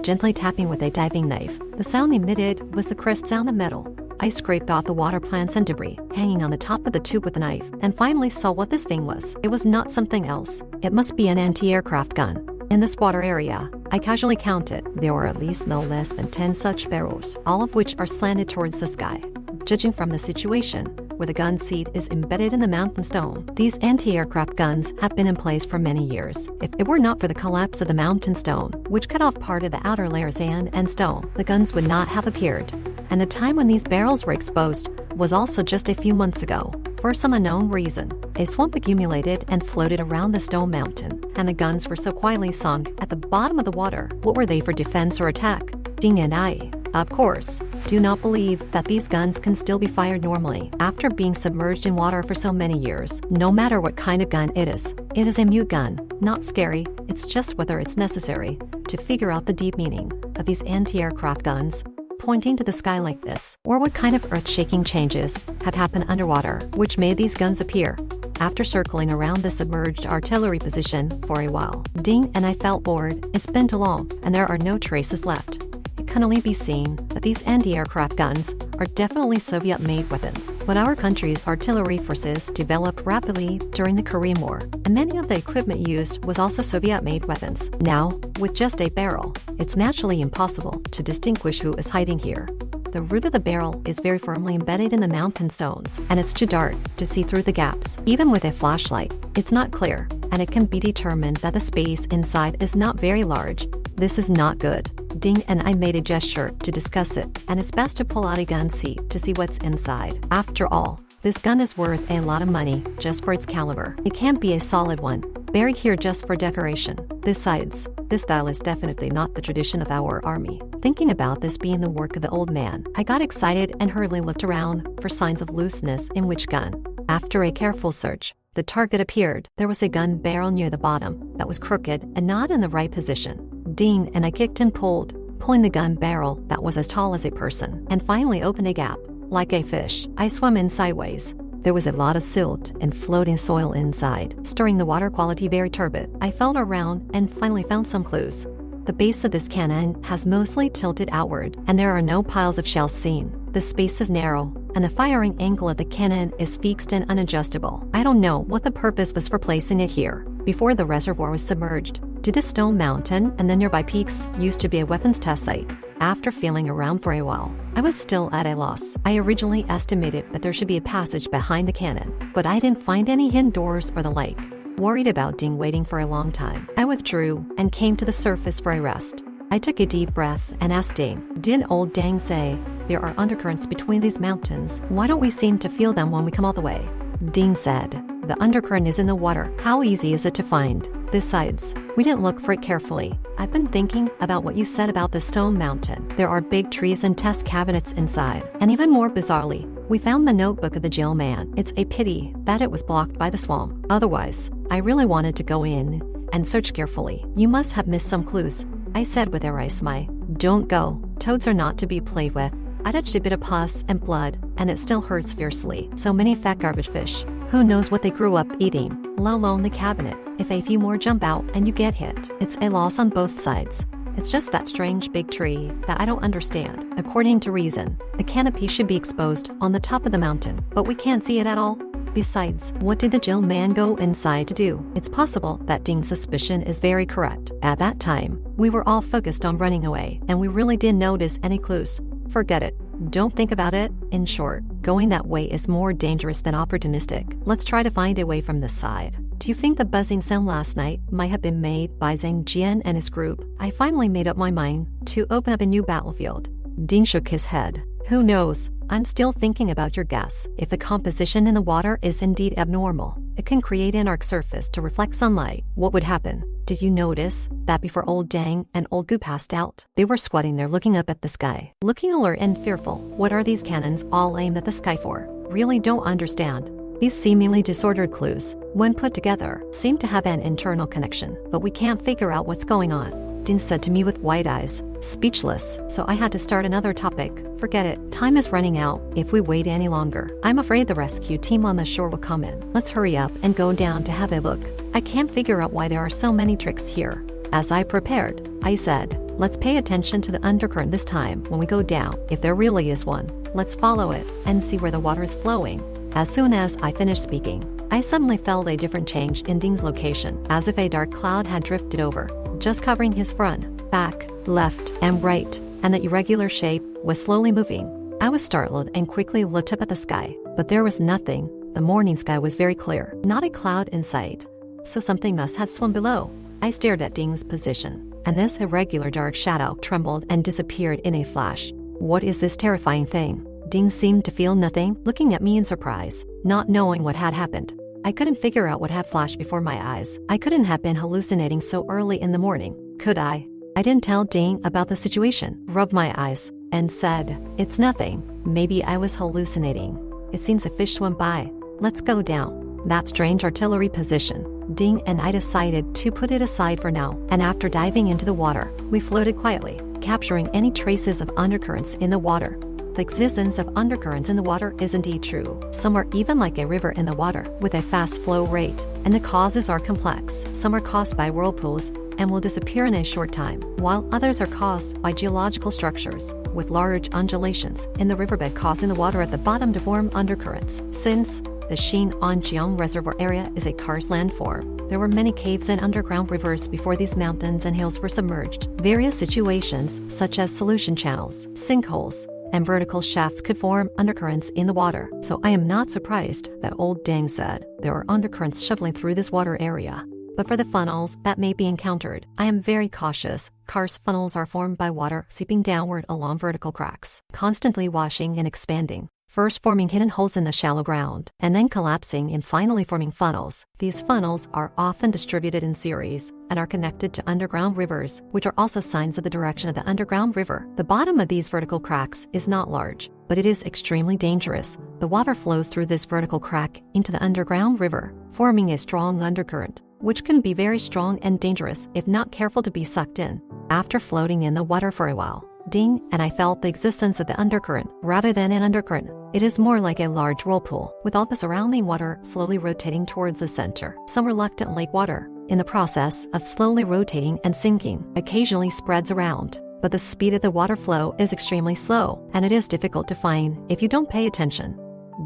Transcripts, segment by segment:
gently tapping with a diving knife. The sound emitted was the crisp sound of metal. I scraped off the water plants and debris hanging on the top of the tube with a knife and finally saw what this thing was. It was not something else. It must be an anti-aircraft gun. In this water area, I casually counted. There were at least no less than 10 such barrels, all of which are slanted towards the sky. Judging from the situation, where the gun seat is embedded in the mountain stone, these anti-aircraft guns have been in place for many years. If it were not for the collapse of the mountain stone, which cut off part of the outer layer of sand and stone, the guns would not have appeared. And the time when these barrels were exposed was also just a few months ago. For some unknown reason, a swamp accumulated and floated around the stone mountain, and the guns were so quietly sunk at the bottom of the water. What were they for, defense or attack? Ding and I, of course, do not believe that these guns can still be fired normally after being submerged in water for so many years. No matter what kind of gun it is a mute gun, not scary. It's just whether it's necessary to figure out the deep meaning of these anti-aircraft guns pointing to the sky like this, or what kind of earth-shaking changes have happened underwater which made these guns appear. After circling around the submerged artillery position for a while, Ding and I felt bored. It's been too long, and there are no traces left. It can only be seen that these anti-aircraft guns are definitely Soviet-made weapons, but our country's artillery forces developed rapidly during the Korean War, and many of the equipment used was also Soviet-made weapons. Now, with just a barrel, it's naturally impossible to distinguish who is hiding here. The root of the barrel is very firmly embedded in the mountain stones, and it's too dark to see through the gaps. Even with a flashlight, it's not clear, and it can be determined that the space inside is not very large. This is not good. Ding and I made a gesture to discuss it, and it's best to pull out a gun seat to see what's inside. After all, this gun is worth a lot of money just for its caliber. It can't be a solid one, buried here just for decoration. Besides, this style is definitely not the tradition of our army. Thinking about this being the work of the old man, I got excited and hurriedly looked around for signs of looseness in which gun. After a careful search, the target appeared. There was a gun barrel near the bottom that was crooked and not in the right position. Ding and I kicked and pulled, pulling the gun barrel that was as tall as a person, and finally opened a gap. Like a fish, I swam in sideways. There was a lot of silt and floating soil inside, stirring the water quality very turbid. I felt around and finally found some clues. The base of this cannon has mostly tilted outward, and there are no piles of shells seen. The space is narrow, and the firing angle of the cannon is fixed and unadjustable. I don't know what the purpose was for placing it here. Before the reservoir was submerged, did the stone mountain and the nearby peaks used to be a weapons test site? After feeling around for a while, I was still at a loss. I originally estimated that there should be a passage behind the cannon, but I didn't find any hidden doors or the like. Worried about Ding waiting for a long time, I withdrew and came to the surface for a rest. I took a deep breath and asked Ding, "Didn't old Dang say there are undercurrents between these mountains? Why don't we seem to feel them when we come all the way?" Ding said, "The undercurrent is in the water. How easy is it to find? Besides, we didn't look for it carefully. I've been thinking about what you said about the stone mountain. There are big trees and test cabinets inside. And even more bizarrely, we found the notebook of the jail man. It's a pity that it was blocked by the swamp. Otherwise, I really wanted to go in and search carefully. You must have missed some clues," I said with a wry smile. "Don't go. Toads are not to be played with." I touched a bit of pus and blood, and it still hurts fiercely. So many fat garbage fish. Who knows what they grew up eating, let alone the cabinet. If a few more jump out and you get hit, it's a loss on both sides. It's just that strange big tree that I don't understand. According to reason, the canopy should be exposed on the top of the mountain, but we can't see it at all. Besides, what did the jail man go inside to do? It's possible that Ding's suspicion is very correct. At that time, we were all focused on running away, and we really didn't notice any clues. Forget it. Don't think about it. In short, going that way is more dangerous than opportunistic. Let's try to find a way from this side. Do you think the buzzing sound last night might have been made by Zhang Jian and his group? I finally made up my mind to open up a new battlefield. Ding shook his head. Who knows? I'm still thinking about your guess. If the composition in the water is indeed abnormal, it can create an arc surface to reflect sunlight. What would happen? Did you notice that before old Dang and old Gu passed out, they were squatting there looking up at the sky, looking alert and fearful? What are these cannons all aimed at the sky for? Really don't understand. These seemingly disordered clues, when put together, seem to have an internal connection, but we can't figure out what's going on. Din said to me with wide eyes, speechless, so I had to start another topic. Forget it, time is running out. If we wait any longer, I'm afraid the rescue team on the shore will come in. Let's hurry up and go down to have a look. I can't figure out why there are so many tricks here. As I prepared, I said, Let's pay attention to the undercurrent this time when we go down. If there really is one, let's follow it and see where the water is flowing. As soon as I finished speaking, I suddenly felt a different change in Ding's location, as if a dark cloud had drifted over, just covering his front, back, left, and right, and the irregular shape was slowly moving. I was startled and quickly looked up at the sky, but there was nothing. The morning sky was very clear, not a cloud in sight, so something must have swum below. I stared at Ding's position, and this irregular dark shadow trembled and disappeared in a flash. What is this terrifying thing? Ding seemed to feel nothing, looking at me in surprise, not knowing what had happened. I couldn't figure out what had flashed before my eyes. I couldn't have been hallucinating so early in the morning, could I? I didn't tell Ding about the situation, rubbed my eyes, and said, "It's nothing. Maybe I was hallucinating. It seems a fish swam by. Let's go down." That strange artillery position. Ding and I decided to put it aside for now, and after diving into the water, we floated quietly, capturing any traces of undercurrents in the water. The existence of undercurrents in the water is indeed true. Some are even like a river in the water, with a fast flow rate, and the causes are complex. Some are caused by whirlpools and will disappear in a short time, while others are caused by geological structures, with large undulations in the riverbed causing the water at the bottom to form undercurrents. Since the Xin'anjiang Reservoir area is a karst landform, there were many caves and underground rivers before these mountains and hills were submerged. Various situations, such as solution channels, sinkholes, and vertical shafts could form undercurrents in the water. So I am not surprised that old Deng said there are undercurrents shoveling through this water area. But for the funnels that may be encountered, I am very cautious. Karst funnels are formed by water seeping downward along vertical cracks, constantly washing and expanding, first forming hidden holes in the shallow ground, and then collapsing and finally forming funnels. These funnels are often distributed in series and are connected to underground rivers, which are also signs of the direction of the underground river. The bottom of these vertical cracks is not large, but it is extremely dangerous. The water flows through this vertical crack into the underground river, forming a strong undercurrent, which can be very strong and dangerous if not careful to be sucked in. After floating in the water for a while, Ding and I felt the existence of the undercurrent rather than an undercurrent. It is more like a large whirlpool, with all the surrounding water slowly rotating towards the center. Some reluctant lake water, in the process of slowly rotating and sinking, occasionally spreads around. But the speed of the water flow is extremely slow, and it is difficult to find if you don't pay attention.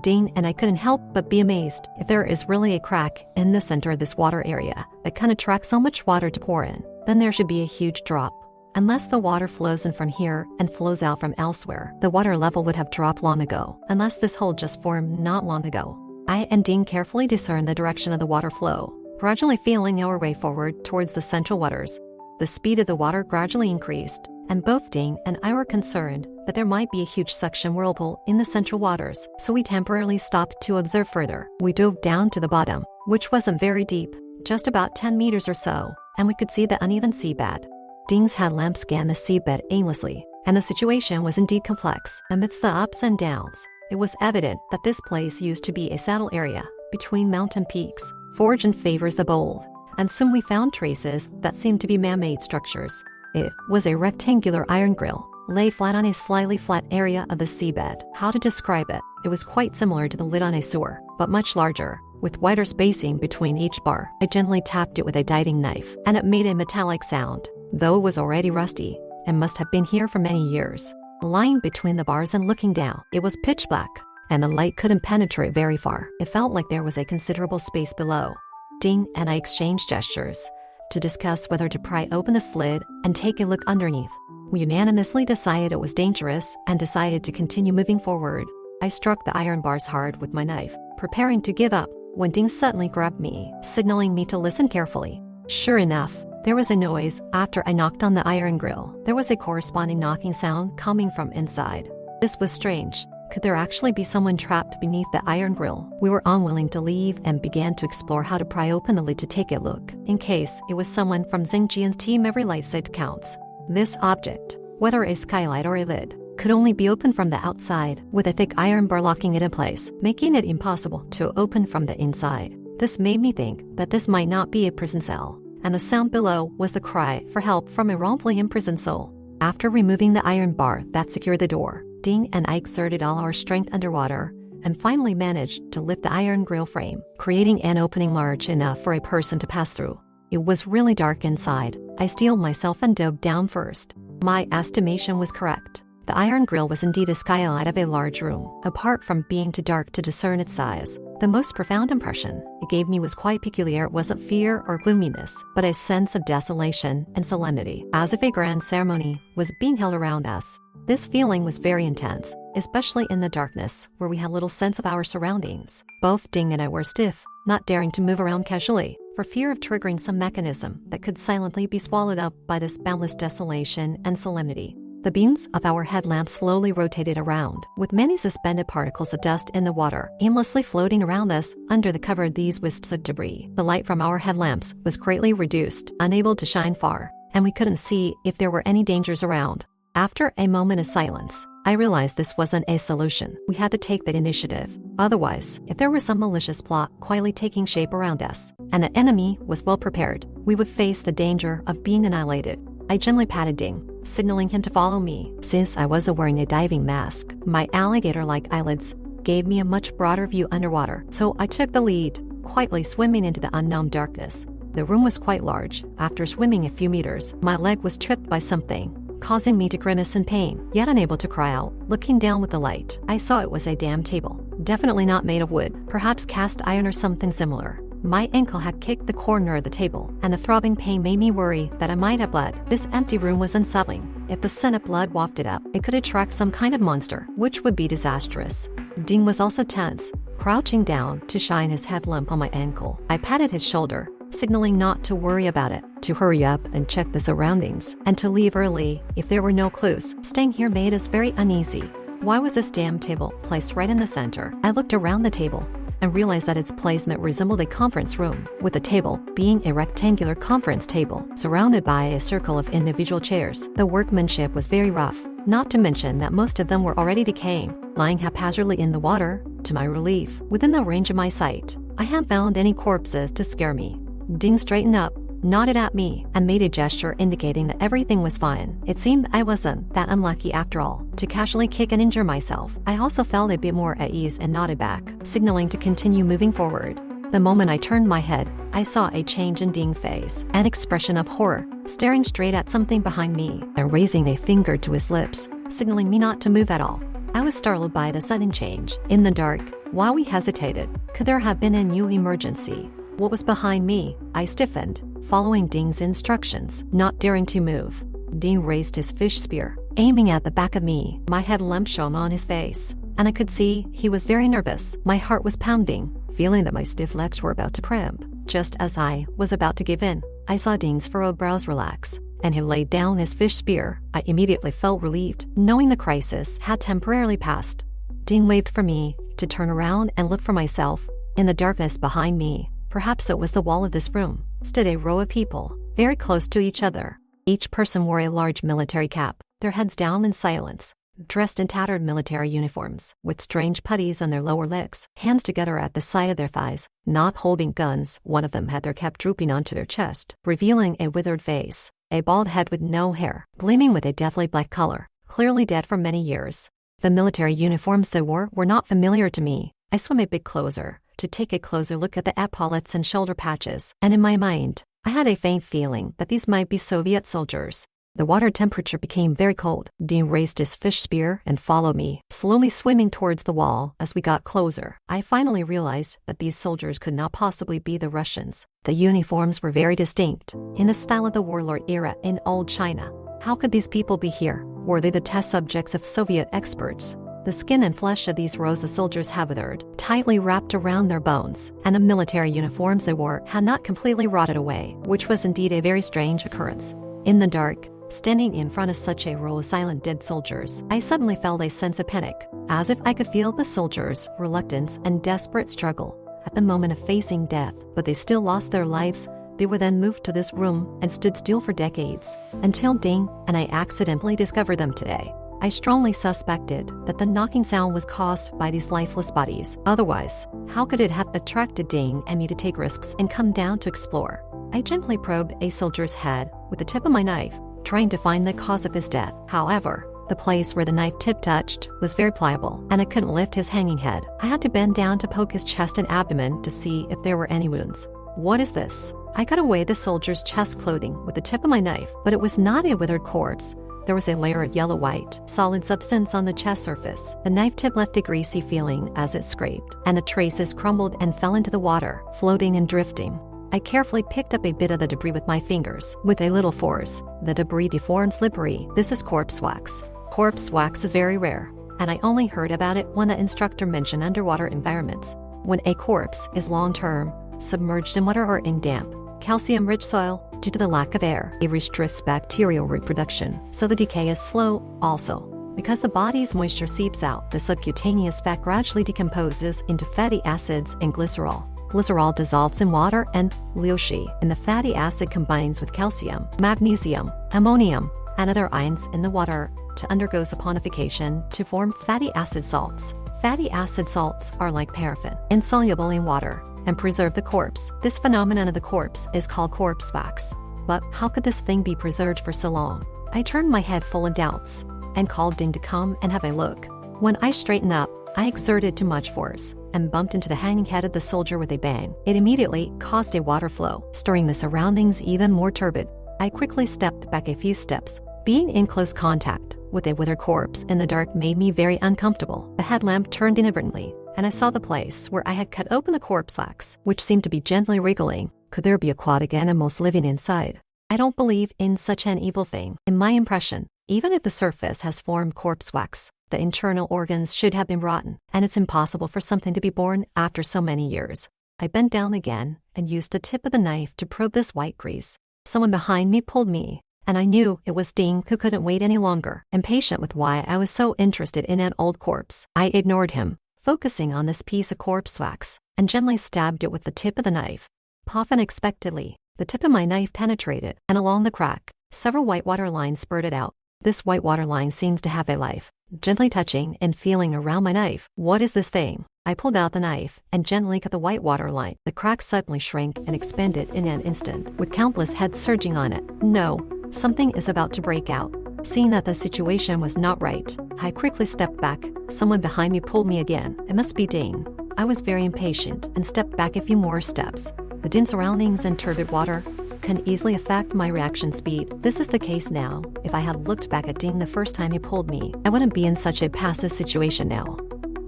Ding and I couldn't help but be amazed. If there is really a crack in the center of this water area that can attract so much water to pour in, then there should be a huge drop. Unless the water flows in from here and flows out from elsewhere, the water level would have dropped long ago, unless this hole just formed not long ago. I and Ding carefully discerned the direction of the water flow, gradually feeling our way forward towards the central waters. The speed of the water gradually increased, and both Ding and I were concerned that there might be a huge suction whirlpool in the central waters, so we temporarily stopped to observe further. We dove down to the bottom, which wasn't very deep, just about 10 meters or so, and we could see the uneven seabed. Ding's headlamp scanned the seabed aimlessly, and the situation was indeed complex. Amidst the ups and downs, it was evident that this place used to be a saddle area between mountain peaks. Fortune favors the bold, and soon we found traces that seemed to be man-made structures. It was a rectangular iron grill, lay flat on a slightly flat area of the seabed. How to describe it? It was quite similar to the lid on a sewer, but much larger, with wider spacing between each bar. I gently tapped it with a dining knife, and it made a metallic sound, though it was already rusty and must have been here for many years. Lying between the bars and looking down, it was pitch black, and the light couldn't penetrate very far. It felt like there was a considerable space below. Ding and I exchanged gestures to discuss whether to pry open the lid and take a look underneath. We unanimously decided it was dangerous and decided to continue moving forward. I struck the iron bars hard with my knife, preparing to give up, when Ding suddenly grabbed me, signaling me to listen carefully. Sure enough, there was a noise after I knocked on the iron grill. There was a corresponding knocking sound coming from inside. This was strange. Could there actually be someone trapped beneath the iron grill? We were unwilling to leave and began to explore how to pry open the lid to take a look. In case it was someone from Xingjian's team, every light sight counts. This object, whether a skylight or a lid, could only be opened from the outside, with a thick iron bar locking it in place, making it impossible to open from the inside. This made me think that this might not be a prison cell, and the sound below was the cry for help from a wrongfully imprisoned soul. After removing the iron bar that secured the door, Ding and I exerted all our strength underwater and finally managed to lift the iron grill frame, creating an opening large enough for a person to pass through. It was really dark inside. I steeled myself and dove down first. My estimation was correct. The iron grill was indeed a skylight of a large room. Apart from being too dark to discern its size, the most profound impression it gave me was quite peculiar. It wasn't fear or gloominess, but a sense of desolation and solemnity, as if a grand ceremony was being held around us. This feeling was very intense, especially in the darkness, where we had little sense of our surroundings. Both Ding and I were stiff, not daring to move around casually, for fear of triggering some mechanism that could silently be swallowed up by this boundless desolation and solemnity. The beams of our headlamps slowly rotated around, with many suspended particles of dust in the water aimlessly floating around us under the cover of these wisps of debris. The light from our headlamps was greatly reduced, unable to shine far, and we couldn't see if there were any dangers around. After a moment of silence, I realized this wasn't a solution. We had to take the initiative. Otherwise, if there was some malicious plot quietly taking shape around us, and the enemy was well prepared, we would face the danger of being annihilated. I gently patted Ding, signaling him to follow me. Since I wasn't wearing a diving mask, my alligator-like eyelids gave me a much broader view underwater, so I took the lead, quietly swimming into the unknown darkness. The room was quite large. After swimming a few meters, my leg was tripped by something, causing me to grimace in pain, yet unable to cry out. Looking down with the light, I saw it was a damn table. Definitely not made of wood, perhaps cast iron or something similar. My ankle had kicked the corner of the table, and the throbbing pain made me worry that I might have bled. This empty room was unsettling. If the scent of blood wafted up, it could attract some kind of monster, which would be disastrous. Ding was also tense, crouching down to shine his headlamp on my ankle. I patted his shoulder, signaling not to worry about it, to hurry up and check the surroundings, and to leave early if there were no clues. Staying here made us very uneasy. Why was this damn table placed right in the center? I looked around the table and realized that its placement resembled a conference room, with the table being a rectangular conference table surrounded by a circle of individual chairs. The workmanship was very rough, not to mention that most of them were already decaying, lying haphazardly in the water. To my relief, within the range of my sight, I hadn't found any corpses to scare me. Ding straightened up, nodded at me, and made a gesture indicating that everything was fine. It seemed I wasn't that unlucky after all to casually kick and injure myself. I also felt a bit more at ease and nodded back, signaling to continue moving forward. The moment I turned my head, I saw a change in Ding's face, an expression of horror, staring straight at something behind me and raising a finger to his lips, signaling me not to move at all. I was startled by the sudden change. In the dark, while we hesitated, could there have been a new emergency? What was behind me? I stiffened, following Ding's instructions, not daring to move. Ding raised his fish spear, aiming at the back of me. My headlamp shone on his face, and I could see he was very nervous. My heart was pounding, feeling that my stiff legs were about to cramp. Just as I was about to give in, I saw Ding's furrowed brows relax, and he laid down his fish spear. I immediately felt relieved, knowing the crisis had temporarily passed. Ding waved for me to turn around and look for myself. In the darkness behind me, perhaps it was the wall of this room, stood a row of people, very close to each other. Each person wore a large military cap, their heads down in silence, dressed in tattered military uniforms, with strange puttees on their lower legs, hands together at the side of their thighs, not holding guns. One of them had their cap drooping onto their chest, revealing a withered face, a bald head with no hair, gleaming with a deathly black color, clearly dead for many years. The military uniforms they wore were not familiar to me. I swam a bit closer to take a closer look at the epaulets and shoulder patches, and in my mind, I had a faint feeling that these might be Soviet soldiers. The water temperature became very cold. Ding raised his fish spear and followed me, slowly swimming towards the wall. As we got closer, I finally realized that these soldiers could not possibly be the Russians. The uniforms were very distinct, in the style of the warlord era in old China. How could these people be here? Were they the test subjects of Soviet experts? The skin and flesh of these rows of soldiers had withered, tightly wrapped around their bones, and the military uniforms they wore had not completely rotted away, which was indeed a very strange occurrence. In the dark, standing in front of such a row of silent dead soldiers, I suddenly felt a sense of panic, as if I could feel the soldiers' reluctance and desperate struggle at the moment of facing death. But they still lost their lives. They were then moved to this room and stood still for decades, until Ding and I accidentally discovered them today. I strongly suspected that the knocking sound was caused by these lifeless bodies. Otherwise, how could it have attracted Ding and me to take risks and come down to explore? I gently probed a soldier's head with the tip of my knife, trying to find the cause of his death. However, the place where the knife tip touched was very pliable, and I couldn't lift his hanging head. I had to bend down to poke his chest and abdomen to see if there were any wounds. "What is this?" I cut away the soldier's chest clothing with the tip of my knife, but it was not a withered corpse. There was a layer of yellow-white, solid substance on the chest surface. The knife tip left a greasy feeling as it scraped, and the traces crumbled and fell into the water, floating and drifting. I carefully picked up a bit of the debris with my fingers. With a little force, the debris deformed slippery. This is corpse wax. Corpse wax is very rare, and I only heard about it when the instructor mentioned underwater environments. When a corpse is long-term, submerged in water or in damp, calcium-rich soil, due to the lack of air, it restricts bacterial reproduction, so the decay is slow. Also, because the body's moisture seeps out, the subcutaneous fat gradually decomposes into fatty acids and glycerol. Glycerol dissolves in water and liushi, and the fatty acid combines with calcium, magnesium, ammonium, and other ions in the water to undergo saponification to form fatty acid salts. Fatty acid salts are like paraffin, insoluble in water, and preserve the corpse. This phenomenon of the corpse is called corpse wax. But how could this thing be preserved for so long? I turned my head full of doubts and called Ding to come and have a look. When I straightened up, I exerted too much force and bumped into the hanging head of the soldier with a bang. It immediately caused a water flow, stirring the surroundings even more turbid. I quickly stepped back a few steps. Being in close contact with a withered corpse in the dark made me very uncomfortable. The headlamp turned inadvertently, and I saw the place where I had cut open the corpse wax, which seemed to be gently wriggling. Could there be aquatic animals living inside? I don't believe in such an evil thing. In my impression, even if the surface has formed corpse wax, the internal organs should have been rotten, and it's impossible for something to be born after so many years. I bent down again and used the tip of the knife to probe this white grease. Someone behind me pulled me, and I knew it was Ding, who couldn't wait any longer. Impatient with why I was so interested in an old corpse, I ignored him, focusing on this piece of corpse wax, and gently stabbed it with the tip of the knife. Puff unexpectedly, the tip of my knife penetrated, and along the crack, several white water lines spurted out. This white water line seems to have a life. Gently touching and feeling around my knife. What is this thing? I pulled out the knife and gently cut the white water line. The crack suddenly shrank and expanded in an instant, with countless heads surging on it. No, something is about to break out. Seeing that the situation was not right, I quickly stepped back. Someone behind me pulled me again. It must be Ding. I was very impatient and stepped back a few more steps. The dim surroundings and turbid water can easily affect my reaction speed. This is the case now. If I had looked back at Ding the first time he pulled me, I wouldn't be in such a passive situation now.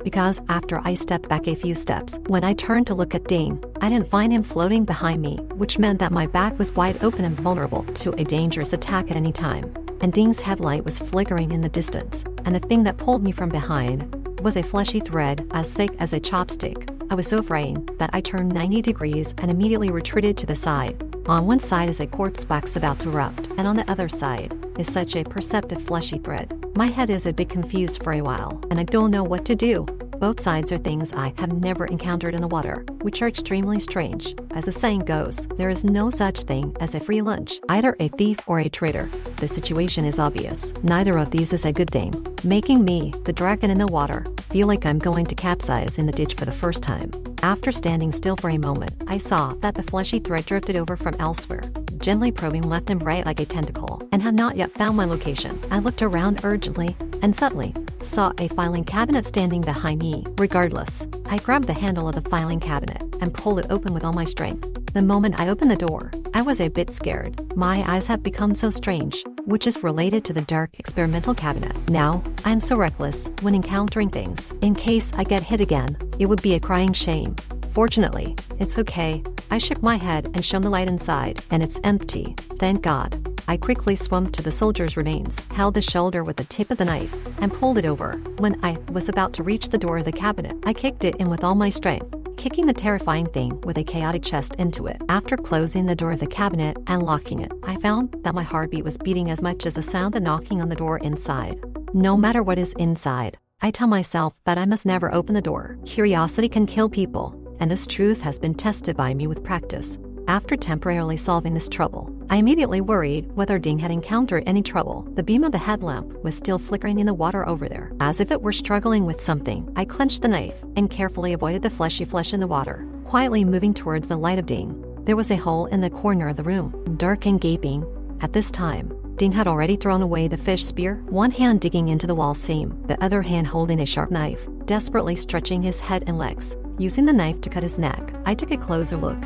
Because after I stepped back a few steps, when I turned to look at Ding, I didn't find him floating behind me, which meant that my back was wide open and vulnerable to a dangerous attack at any time. And Ding's headlight was flickering in the distance, and the thing that pulled me from behind was a fleshy thread as thick as a chopstick. I was so frightened that I turned 90 degrees and immediately retreated to the side. On one side is a corpse wax about to erupt, and on the other side is such a perceptive fleshy thread. My head is a bit confused for a while, and I don't know what to do. Both sides are things I have never encountered in the water, which are extremely strange. As the saying goes, there is no such thing as a free lunch, either a thief or a traitor. The situation is obvious. Neither of these is a good thing, making me, the dragon in the water, feel like I'm going to capsize in the ditch for the first time. After standing still for a moment, I saw that the fleshy thread drifted over from elsewhere, gently probing left and right like a tentacle, and had not yet found my location. I looked around urgently, and suddenly saw a filing cabinet standing behind me. Regardless, I grabbed the handle of the filing cabinet and pulled it open with all my strength. The moment I opened the door, I was a bit scared. My eyes have become so strange, which is related to the dark experimental cabinet. Now, I am so reckless when encountering things. In case I get hit again, it would be a crying shame. Fortunately, it's okay. I shook my head and shone the light inside, and it's empty. Thank God. I quickly swam to the soldier's remains, held the shoulder with the tip of the knife, and pulled it over. When I was about to reach the door of the cabinet, I kicked it in with all my strength, kicking the terrifying thing with a chaotic chest into it. After closing the door of the cabinet and locking it, I found that my heartbeat was beating as much as the sound of knocking on the door inside. No matter what is inside, I tell myself that I must never open the door. Curiosity can kill people, and this truth has been tested by me with practice. After temporarily solving this trouble, I immediately worried whether Ding had encountered any trouble. The beam of the headlamp was still flickering in the water over there, as if it were struggling with something. I clenched the knife and carefully avoided the fleshy flesh in the water, quietly moving towards the light of Ding. There was a hole in the corner of the room, dark and gaping. At this time, Ding had already thrown away the fish spear, one hand digging into the wall seam, the other hand holding a sharp knife, desperately stretching his head and legs, using the knife to cut his neck. I took a closer look.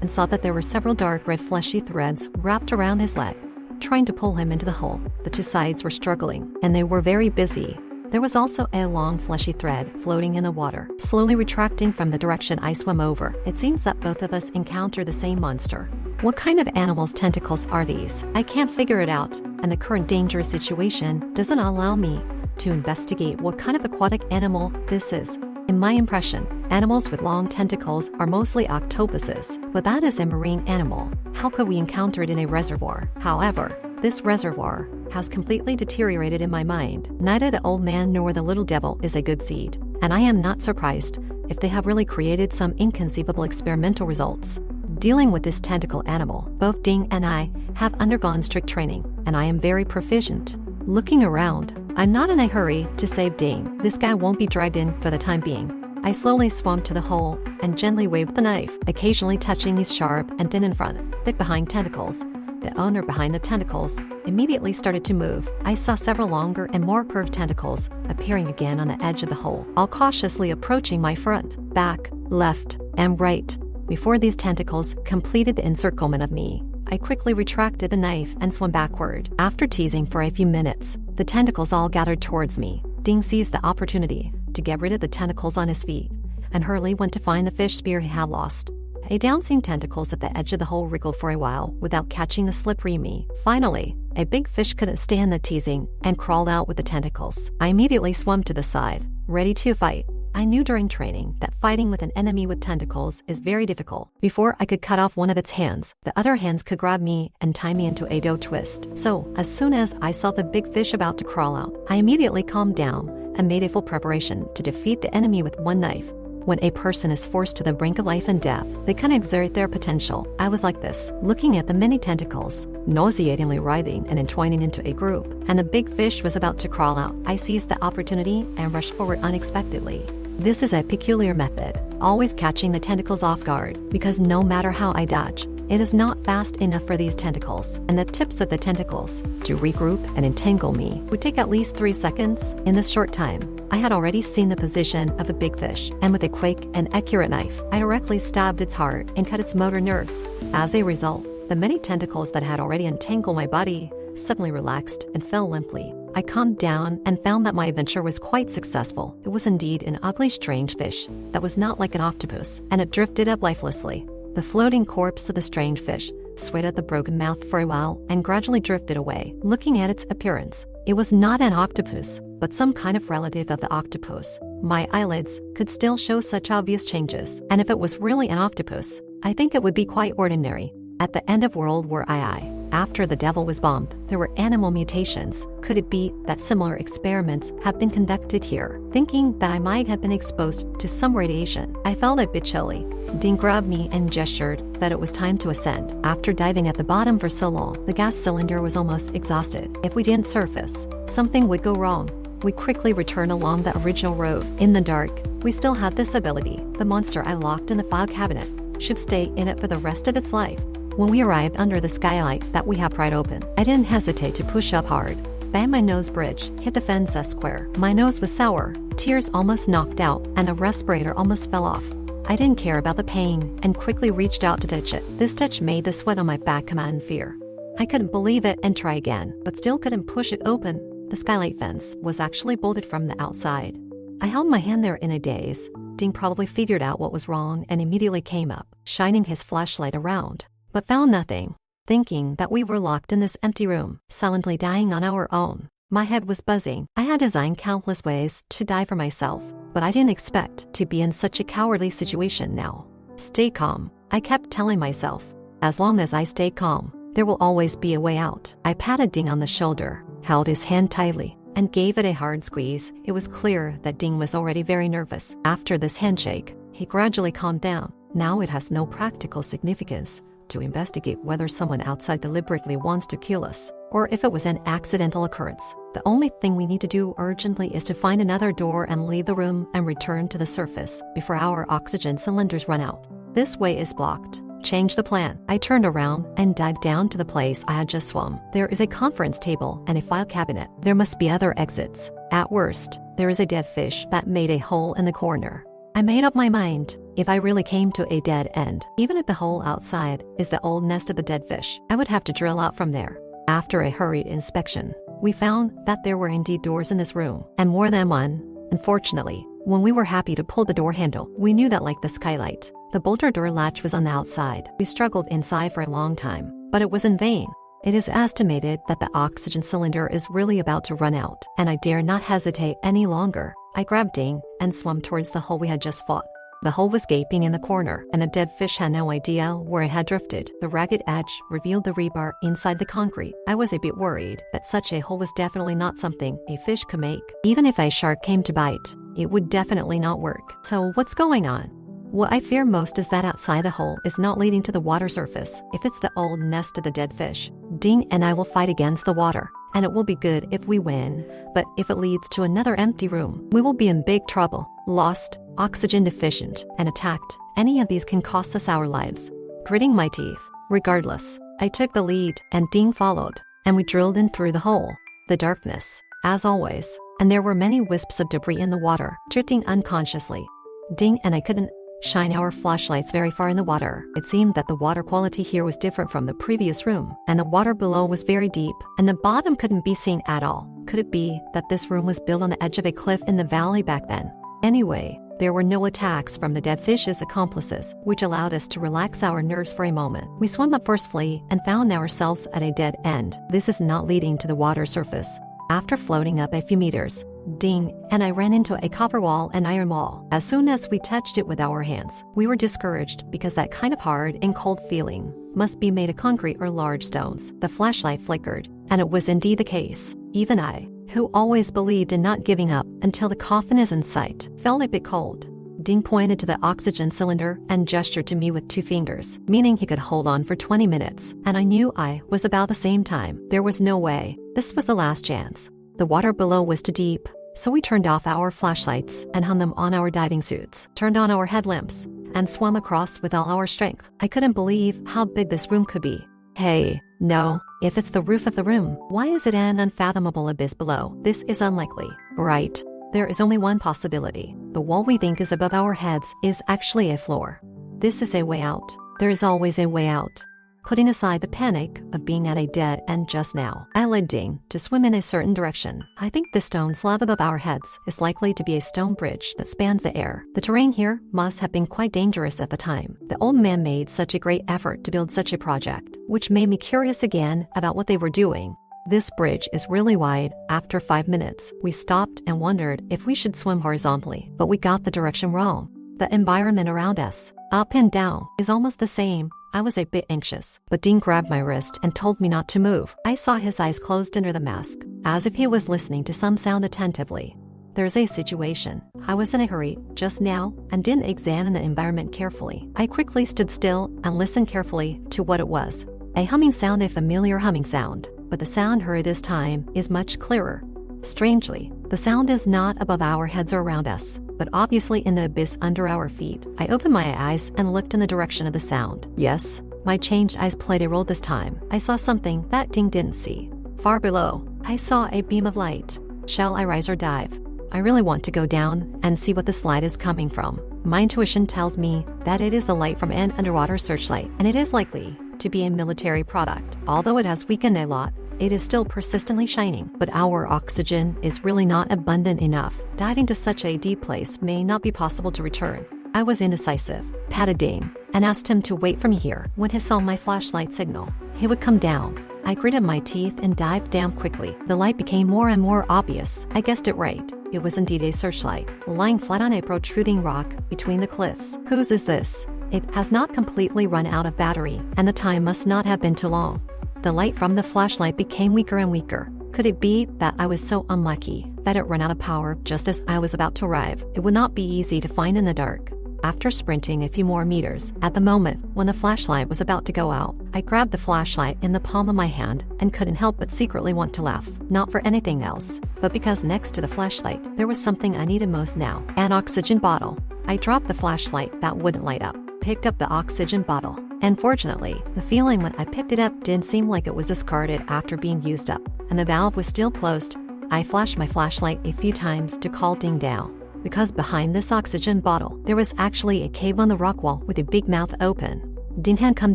and saw that there were several dark red fleshy threads wrapped around his leg. Trying to pull him into the hole, the two sides were struggling, and they were very busy. There was also a long fleshy thread floating in the water, slowly retracting from the direction I swam over. It seems that both of us encountered the same monster. What kind of animal's tentacles are these? I can't figure it out, and the current dangerous situation doesn't allow me to investigate what kind of aquatic animal this is. In my impression, animals with long tentacles are mostly octopuses, but that is a marine animal. How could we encounter it in a reservoir? However, this reservoir has completely deteriorated in my mind. Neither the old man nor the little devil is a good seed, and I am not surprised if they have really created some inconceivable experimental results. Dealing with this tentacle animal, both Ding and I have undergone strict training, and I am very proficient. Looking around, I'm not in a hurry to save Ding. This guy won't be dragged in for the time being. I slowly swam to the hole and gently waved the knife, occasionally touching his sharp and thin in front, thick behind tentacles. The owner behind the tentacles immediately started to move. I saw several longer and more curved tentacles appearing again on the edge of the hole, all cautiously approaching my front, back, left, and right. Before these tentacles completed the encirclement of me, I quickly retracted the knife and swam backward. After teasing for a few minutes, the tentacles all gathered towards me. Ding seized the opportunity to get rid of the tentacles on his feet, and hurriedly went to find the fish spear he had lost. A down-seeing tentacles at the edge of the hole wriggled for a while without catching the slippery me. Finally, a big fish couldn't stand the teasing and crawled out with the tentacles. I immediately swam to the side, ready to fight. I knew during training that fighting with an enemy with tentacles is very difficult. Before I could cut off one of its hands, the other hands could grab me and tie me into a dough twist. So, as soon as I saw the big fish about to crawl out, I immediately calmed down and made a full preparation to defeat the enemy with one knife. When a person is forced to the brink of life and death, they can exert their potential. I was like this, looking at the many tentacles, nauseatingly writhing and entwining into a group, and the big fish was about to crawl out. I seized the opportunity and rushed forward unexpectedly. This is a peculiar method, always catching the tentacles off guard, because no matter how I dodge, it is not fast enough for these tentacles and the tips of the tentacles to regroup and entangle me. It would take at least 3 seconds. In this short time, I had already seen the position of the big fish, and with a quick and accurate knife, I directly stabbed its heart and cut its motor nerves. As a result, the many tentacles that had already entangled my body suddenly relaxed and fell limply. I calmed down and found that my adventure was quite successful. It was indeed an ugly, strange fish that was not like an octopus, and it drifted up lifelessly. The floating corpse of the strange fish swayed at the broken mouth for a while and gradually drifted away. Looking at its appearance, it was not an octopus, but some kind of relative of the octopus. My eyelids could still show such obvious changes, and if it was really an octopus, I think it would be quite ordinary. At the end of World War II, after the devil was bombed, there were animal mutations. Could it be that similar experiments have been conducted here? Thinking that I might have been exposed to some radiation, I felt a bit chilly. Ding grabbed me and gestured that it was time to ascend. After diving at the bottom for so long, the gas cylinder was almost exhausted. If we didn't surface, something would go wrong. We quickly returned along the original road. In the dark, we still had this ability. The monster I locked in the file cabinet should stay in it for the rest of its life. When we arrived under the skylight that we had pried open, I didn't hesitate to push up hard. Banged my nose bridge, hit the fence square. My nose was sour, tears almost knocked out, and the respirator almost fell off. I didn't care about the pain and quickly reached out to touch it. This touch made the sweat on my back come out in fear. I couldn't believe it and try again, but still couldn't push it open. The skylight fence was actually bolted from the outside. I held my hand there in a daze. Ding probably figured out what was wrong and immediately came up, shining his flashlight around, but found nothing. Thinking that we were locked in this empty room, silently dying on our own. My head was buzzing. I had designed countless ways to die for myself, but I didn't expect to be in such a cowardly situation now. Stay calm, I kept telling myself. As long as I stay calm, there will always be a way out. I patted Ding on the shoulder, held his hand tightly, and gave it a hard squeeze. It was clear that Ding was already very nervous. After this handshake, he gradually calmed down. Now it has no practical significance to investigate whether someone outside deliberately wants to kill us, or if it was an accidental occurrence. The only thing we need to do urgently is to find another door and leave the room and return to the surface before our oxygen cylinders run out. This way is blocked. Change the plan. I turned around and dived down to the place I had just swum. There is a conference table and a file cabinet. There must be other exits. At worst, there is a dead fish that made a hole in the corner. I made up my mind. If I really came to a dead end, even if the hole outside is the old nest of the dead fish, I would have to drill out from there. After a hurried inspection, we found that there were indeed doors in this room, and more than one. Unfortunately, when we were happy to pull the door handle, we knew that like the skylight, the bolter door latch was on the outside. We struggled inside for a long time, but it was in vain. It is estimated that the oxygen cylinder is really about to run out, and I dare not hesitate any longer. I grabbed Ding and swam towards the hole we had just fought. The hole was gaping in the corner, and the dead fish had no idea where it had drifted. The ragged edge revealed the rebar inside the concrete. I was a bit worried that such a hole was definitely not something a fish could make. Even if a shark came to bite, it would definitely not work. So what's going on? What I fear most is that outside the hole is not leading to the water surface. If it's the old nest of the dead fish, Ding and I will fight against the water, and it will be good if we win. But if it leads to another empty room, we will be in big trouble. Lost, oxygen deficient, and attacked. Any of these can cost us our lives. Gritting my teeth, regardless, I took the lead, and Ding followed, and we drilled in through the hole. The darkness, as always, and there were many wisps of debris in the water, drifting unconsciously. Ding and I couldn't shine our flashlights very far in the water. It seemed that the water quality here was different from the previous room, and the water below was very deep, and the bottom couldn't be seen at all. Could it be that this room was built on the edge of a cliff in the valley back then? Anyway, there were no attacks from the dead fish's accomplices, which allowed us to relax our nerves for a moment. We swam up forcefully and found ourselves at a dead end. This is not leading to the water surface. After floating up a few meters, Ding and I ran into a copper wall and iron wall. As soon as we touched it with our hands, we were discouraged because that kind of hard and cold feeling must be made of concrete or large stones. The flashlight flickered, and it was indeed the case. Even I, who always believed in not giving up until the coffin is in sight, felt a bit cold. Ding pointed to the oxygen cylinder and gestured to me with 2 fingers, meaning he could hold on for 20 minutes, and I knew I was about the same time. There was no way. This was the last chance. The water below was too deep, so we turned off our flashlights and hung them on our diving suits, turned on our headlamps, and swam across with all our strength. I couldn't believe how big this room could be. Hey, no, if it's the roof of the room, why is it an unfathomable abyss below? This is unlikely, right? There is only one possibility. The wall we think is above our heads is actually a floor. This is a way out. There is always a way out. Putting aside the panic of being at a dead end just now, I led Ding to swim in a certain direction. I think the stone slab above our heads is likely to be a stone bridge that spans the air. The terrain here must have been quite dangerous at the time. The old man made such a great effort to build such a project, which made me curious again about what they were doing. This bridge is really wide. After 5 minutes, we stopped and wondered if we should swim horizontally, but we got the direction wrong. The environment around us, up and down, is almost the same. I was a bit anxious, but Ding grabbed my wrist and told me not to move. I saw his eyes closed under the mask, as if he was listening to some sound attentively. There's a situation. I was in a hurry just now and didn't examine the environment carefully. I quickly stood still and listened carefully to what it was. A humming sound, a familiar humming sound, but the sound heard this time is much clearer. Strangely, the sound is not above our heads or around us, but obviously in the abyss under our feet. I opened my eyes and looked in the direction of the sound. Yes, my changed eyes played a role this time. I saw something that Ding didn't see. Far below, I saw a beam of light. Shall I rise or dive? I really want to go down and see what this light is coming from. My intuition tells me that it is the light from an underwater searchlight, and it is likely to be a military product. Although it has weakened a lot, it is still persistently shining, but our oxygen is really not abundant enough. Diving to such a deep place may not be possible to return. I was indecisive, patted Ding, and asked him to wait for me here. When he saw my flashlight signal, he would come down. I gritted my teeth and dived down quickly. The light became more and more obvious. I guessed it right. It was indeed a searchlight, lying flat on a protruding rock between the cliffs. Whose is this? It has not completely run out of battery, and the time must not have been too long. The light from the flashlight became weaker and weaker. Could it be that I was so unlucky that it ran out of power just as I was about to arrive? It would not be easy to find in the dark. After sprinting a few more meters, at the moment when the flashlight was about to go out, I grabbed the flashlight in the palm of my hand and couldn't help but secretly want to laugh. Not for anything else, but because next to the flashlight, there was something I needed most now: an oxygen bottle. I dropped the flashlight that wouldn't light up, picked up the oxygen bottle. And fortunately, the feeling when I picked it up didn't seem like it was discarded after being used up, and the valve was still closed. I flashed my flashlight a few times to call Ding down. because behind this oxygen bottle, there was actually a cave on the rock wall with a big mouth open. Ding hadn't come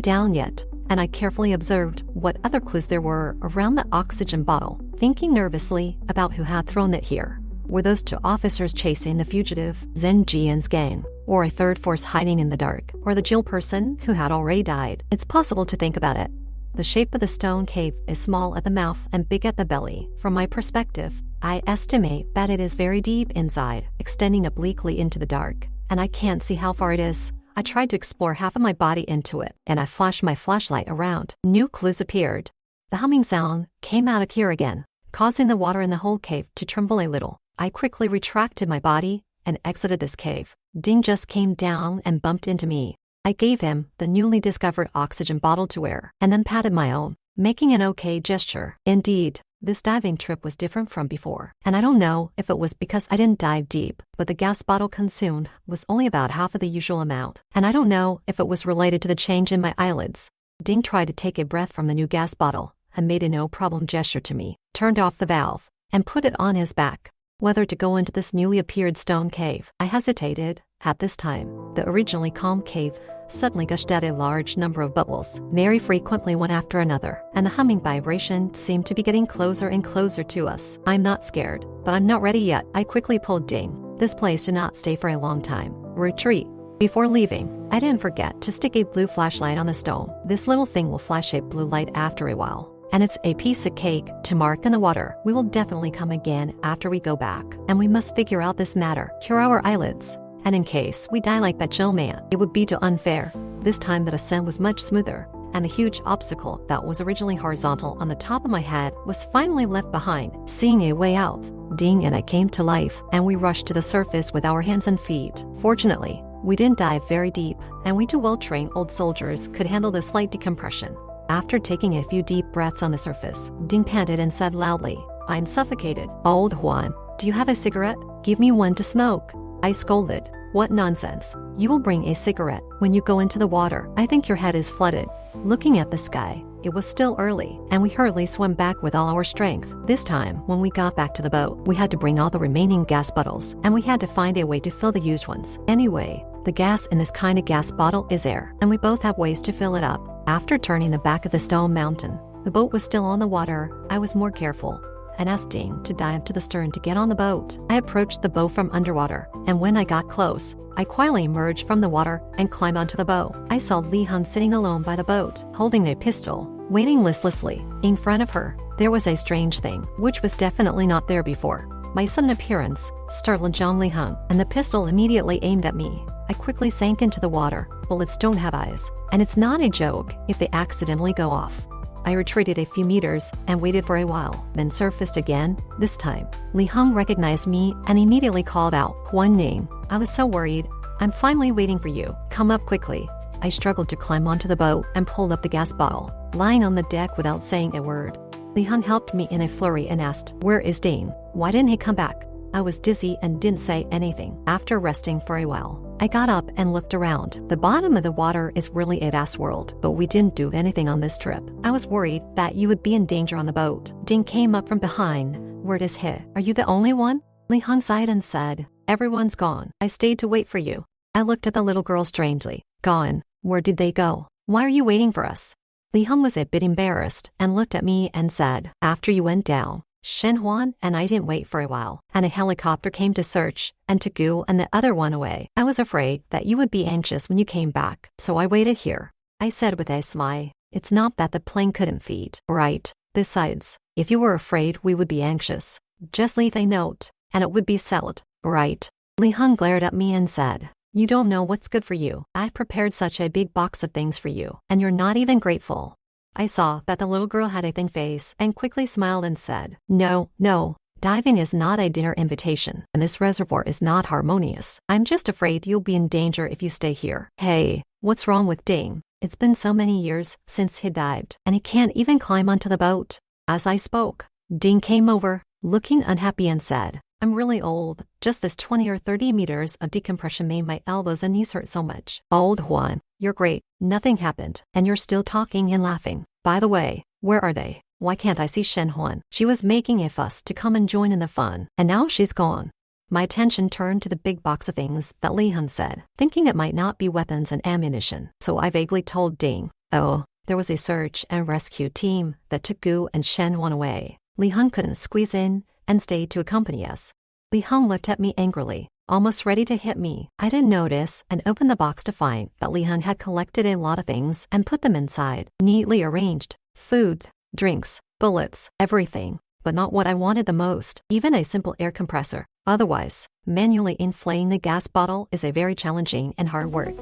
down yet, and I carefully observed what other clues there were around the oxygen bottle, thinking nervously about who had thrown it here. Were those two officers chasing the fugitive Zhen Jian's gang, or a third force hiding in the dark, or the Jill person who had already died? It's possible to think about it. The shape of the stone cave is small at the mouth and big at the belly. From my perspective, I estimate that it is very deep inside, extending obliquely into the dark, and I can't see how far it is. I tried to explore half of my body into it, and I flashed my flashlight around. New clues appeared. The humming sound came out of here again, causing the water in the whole cave to tremble a little. I quickly retracted my body and exited this cave. Ding just came down and bumped into me. I gave him the newly discovered oxygen bottle to wear, and then patted my own, making an okay gesture. Indeed, this diving trip was different from before, and I don't know if it was because I didn't dive deep, but the gas bottle consumed was only about half of the usual amount, and I don't know if it was related to the change in my eyelids. Ding tried to take a breath from the new gas bottle and made a no-problem gesture to me, turned off the valve, and put it on his back. Whether to go into this newly appeared stone cave, I hesitated. At this time, the originally calm cave suddenly gushed out a large number of bubbles, very frequently one after another, and the humming vibration seemed to be getting closer and closer to us. I'm not scared, but I'm not ready yet. I quickly pulled Ding. This place did not stay for a long time. Retreat. Before leaving, I didn't forget to stick a blue flashlight on the stone. This little thing will flash a blue light after a while, and it's a piece of cake to mark in the water. We will definitely come again after we go back, and we must figure out this matter, cure our eyelids. And in case we die like that Jill man, it would be too unfair. This time the ascent was much smoother, and the huge obstacle that was originally horizontal on the top of my head was finally left behind. Seeing a way out, Ding and I came to life, and we rushed to the surface with our hands and feet. Fortunately, we didn't dive very deep, and we two well-trained old soldiers could handle the slight decompression. After taking a few deep breaths on the surface, Ding panted and said loudly, "I'm suffocated." "Old Juan, do you have a cigarette? Give me one to smoke." I scolded. "What nonsense. You will bring a cigarette when you go into the water. I think your head is flooded." Looking at the sky, it was still early, and we hurriedly swam back with all our strength. This time, when we got back to the boat, we had to bring all the remaining gas bottles, and we had to find a way to fill the used ones. Anyway, the gas in this kind of gas bottle is air, and we both have ways to fill it up. After turning the back of the stone mountain, the boat was still on the water. I was more careful and asked Ding to dive to the stern to get on the boat. I approached the boat from underwater, and when I got close, I quietly emerged from the water and climbed onto the boat. I saw Li Han sitting alone by the boat, holding a pistol, waiting listlessly. In front of her, there was a strange thing, which was definitely not there before. My sudden appearance startled Zhang Li Han, and the pistol immediately aimed at me. I quickly sank into the water. Bullets don't have eyes, and it's not a joke if they accidentally go off. I retreated a few meters and waited for a while, then surfaced again. This time, Li Hong recognized me and immediately called out, "Huan Ning." I was so worried. "I'm finally waiting for you. Come up quickly." I struggled to climb onto the boat and pulled up the gas bottle, lying on the deck without saying a word. Li Hong helped me in a flurry and asked, "Where is Ding? Why didn't he come back?" I was dizzy and didn't say anything. After resting for a while, I got up and looked around. The bottom of the water is really a vast world, but we didn't do anything on this trip. I was worried that you would be in danger on the boat. Ding came up from behind. "Word is hit. Are you the only one?" Li Hong sighed and said, "Everyone's gone. I stayed to wait for you." I looked at the little girl strangely. "Gone? Where did they go? Why are you waiting for us?" Li Hong was a bit embarrassed and looked at me and said, "After you went down, Shen Huan and I didn't wait for a while, and a helicopter came to search and took you and the other one away. I was afraid that you would be anxious when you came back, so I waited here." I said with a smile, "It's not that the plane couldn't feed, right? Besides, if you were afraid we would be anxious, just leave a note, and it would be settled, right?" Li Hong glared at me and said, "You don't know what's good for you. I prepared such a big box of things for you, and you're not even grateful." I saw that the little girl had a thin face and quickly smiled and said, No, diving is not a dinner invitation, and this reservoir is not harmonious. I'm just afraid you'll be in danger if you stay here." "Hey, what's wrong with Ding? It's been so many years since he dived, and he can't even climb onto the boat." As I spoke, Ding came over, looking unhappy and said, "I'm really old. Just this 20 or 30 meters of decompression made my elbows and knees hurt so much." "Old Juan, you're great. Nothing happened, and you're still talking and laughing. By the way, where are they? Why can't I see Shen Huan? She was making a fuss to come and join in the fun, and now she's gone." My attention turned to the big box of things that Li Heng said, thinking it might not be weapons and ammunition. So I vaguely told Ding, "Oh, there was a search and rescue team that took Gu and Shen Huan away. Li Heng couldn't squeeze in and stayed to accompany us." Li Heng looked at me angrily, almost ready to hit me. I didn't notice and opened the box to find that Li Heng had collected a lot of things and put them inside, neatly arranged. Food, drinks, bullets, everything, but not what I wanted the most, even a simple air compressor. Otherwise, manually inflating the gas bottle is a very challenging and hard work.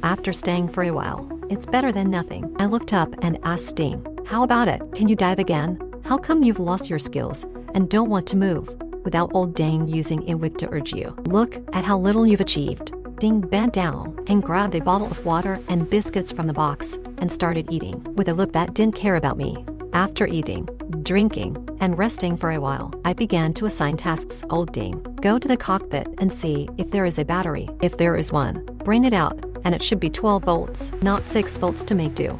After staying for a while, it's better than nothing. I looked up and asked Ding, "How about it? Can you dive again? How come you've lost your skills and don't want to move?" Without old Ding using a whip to urge you. "Look at how little you've achieved." Ding bent down and grabbed a bottle of water and biscuits from the box and started eating, with a look that didn't care about me. After eating, drinking, and resting for a while, I began to assign tasks. Old Ding, go to the cockpit and see if there is a battery. If there is one, bring it out, and it should be 12 volts, not 6 volts to make do.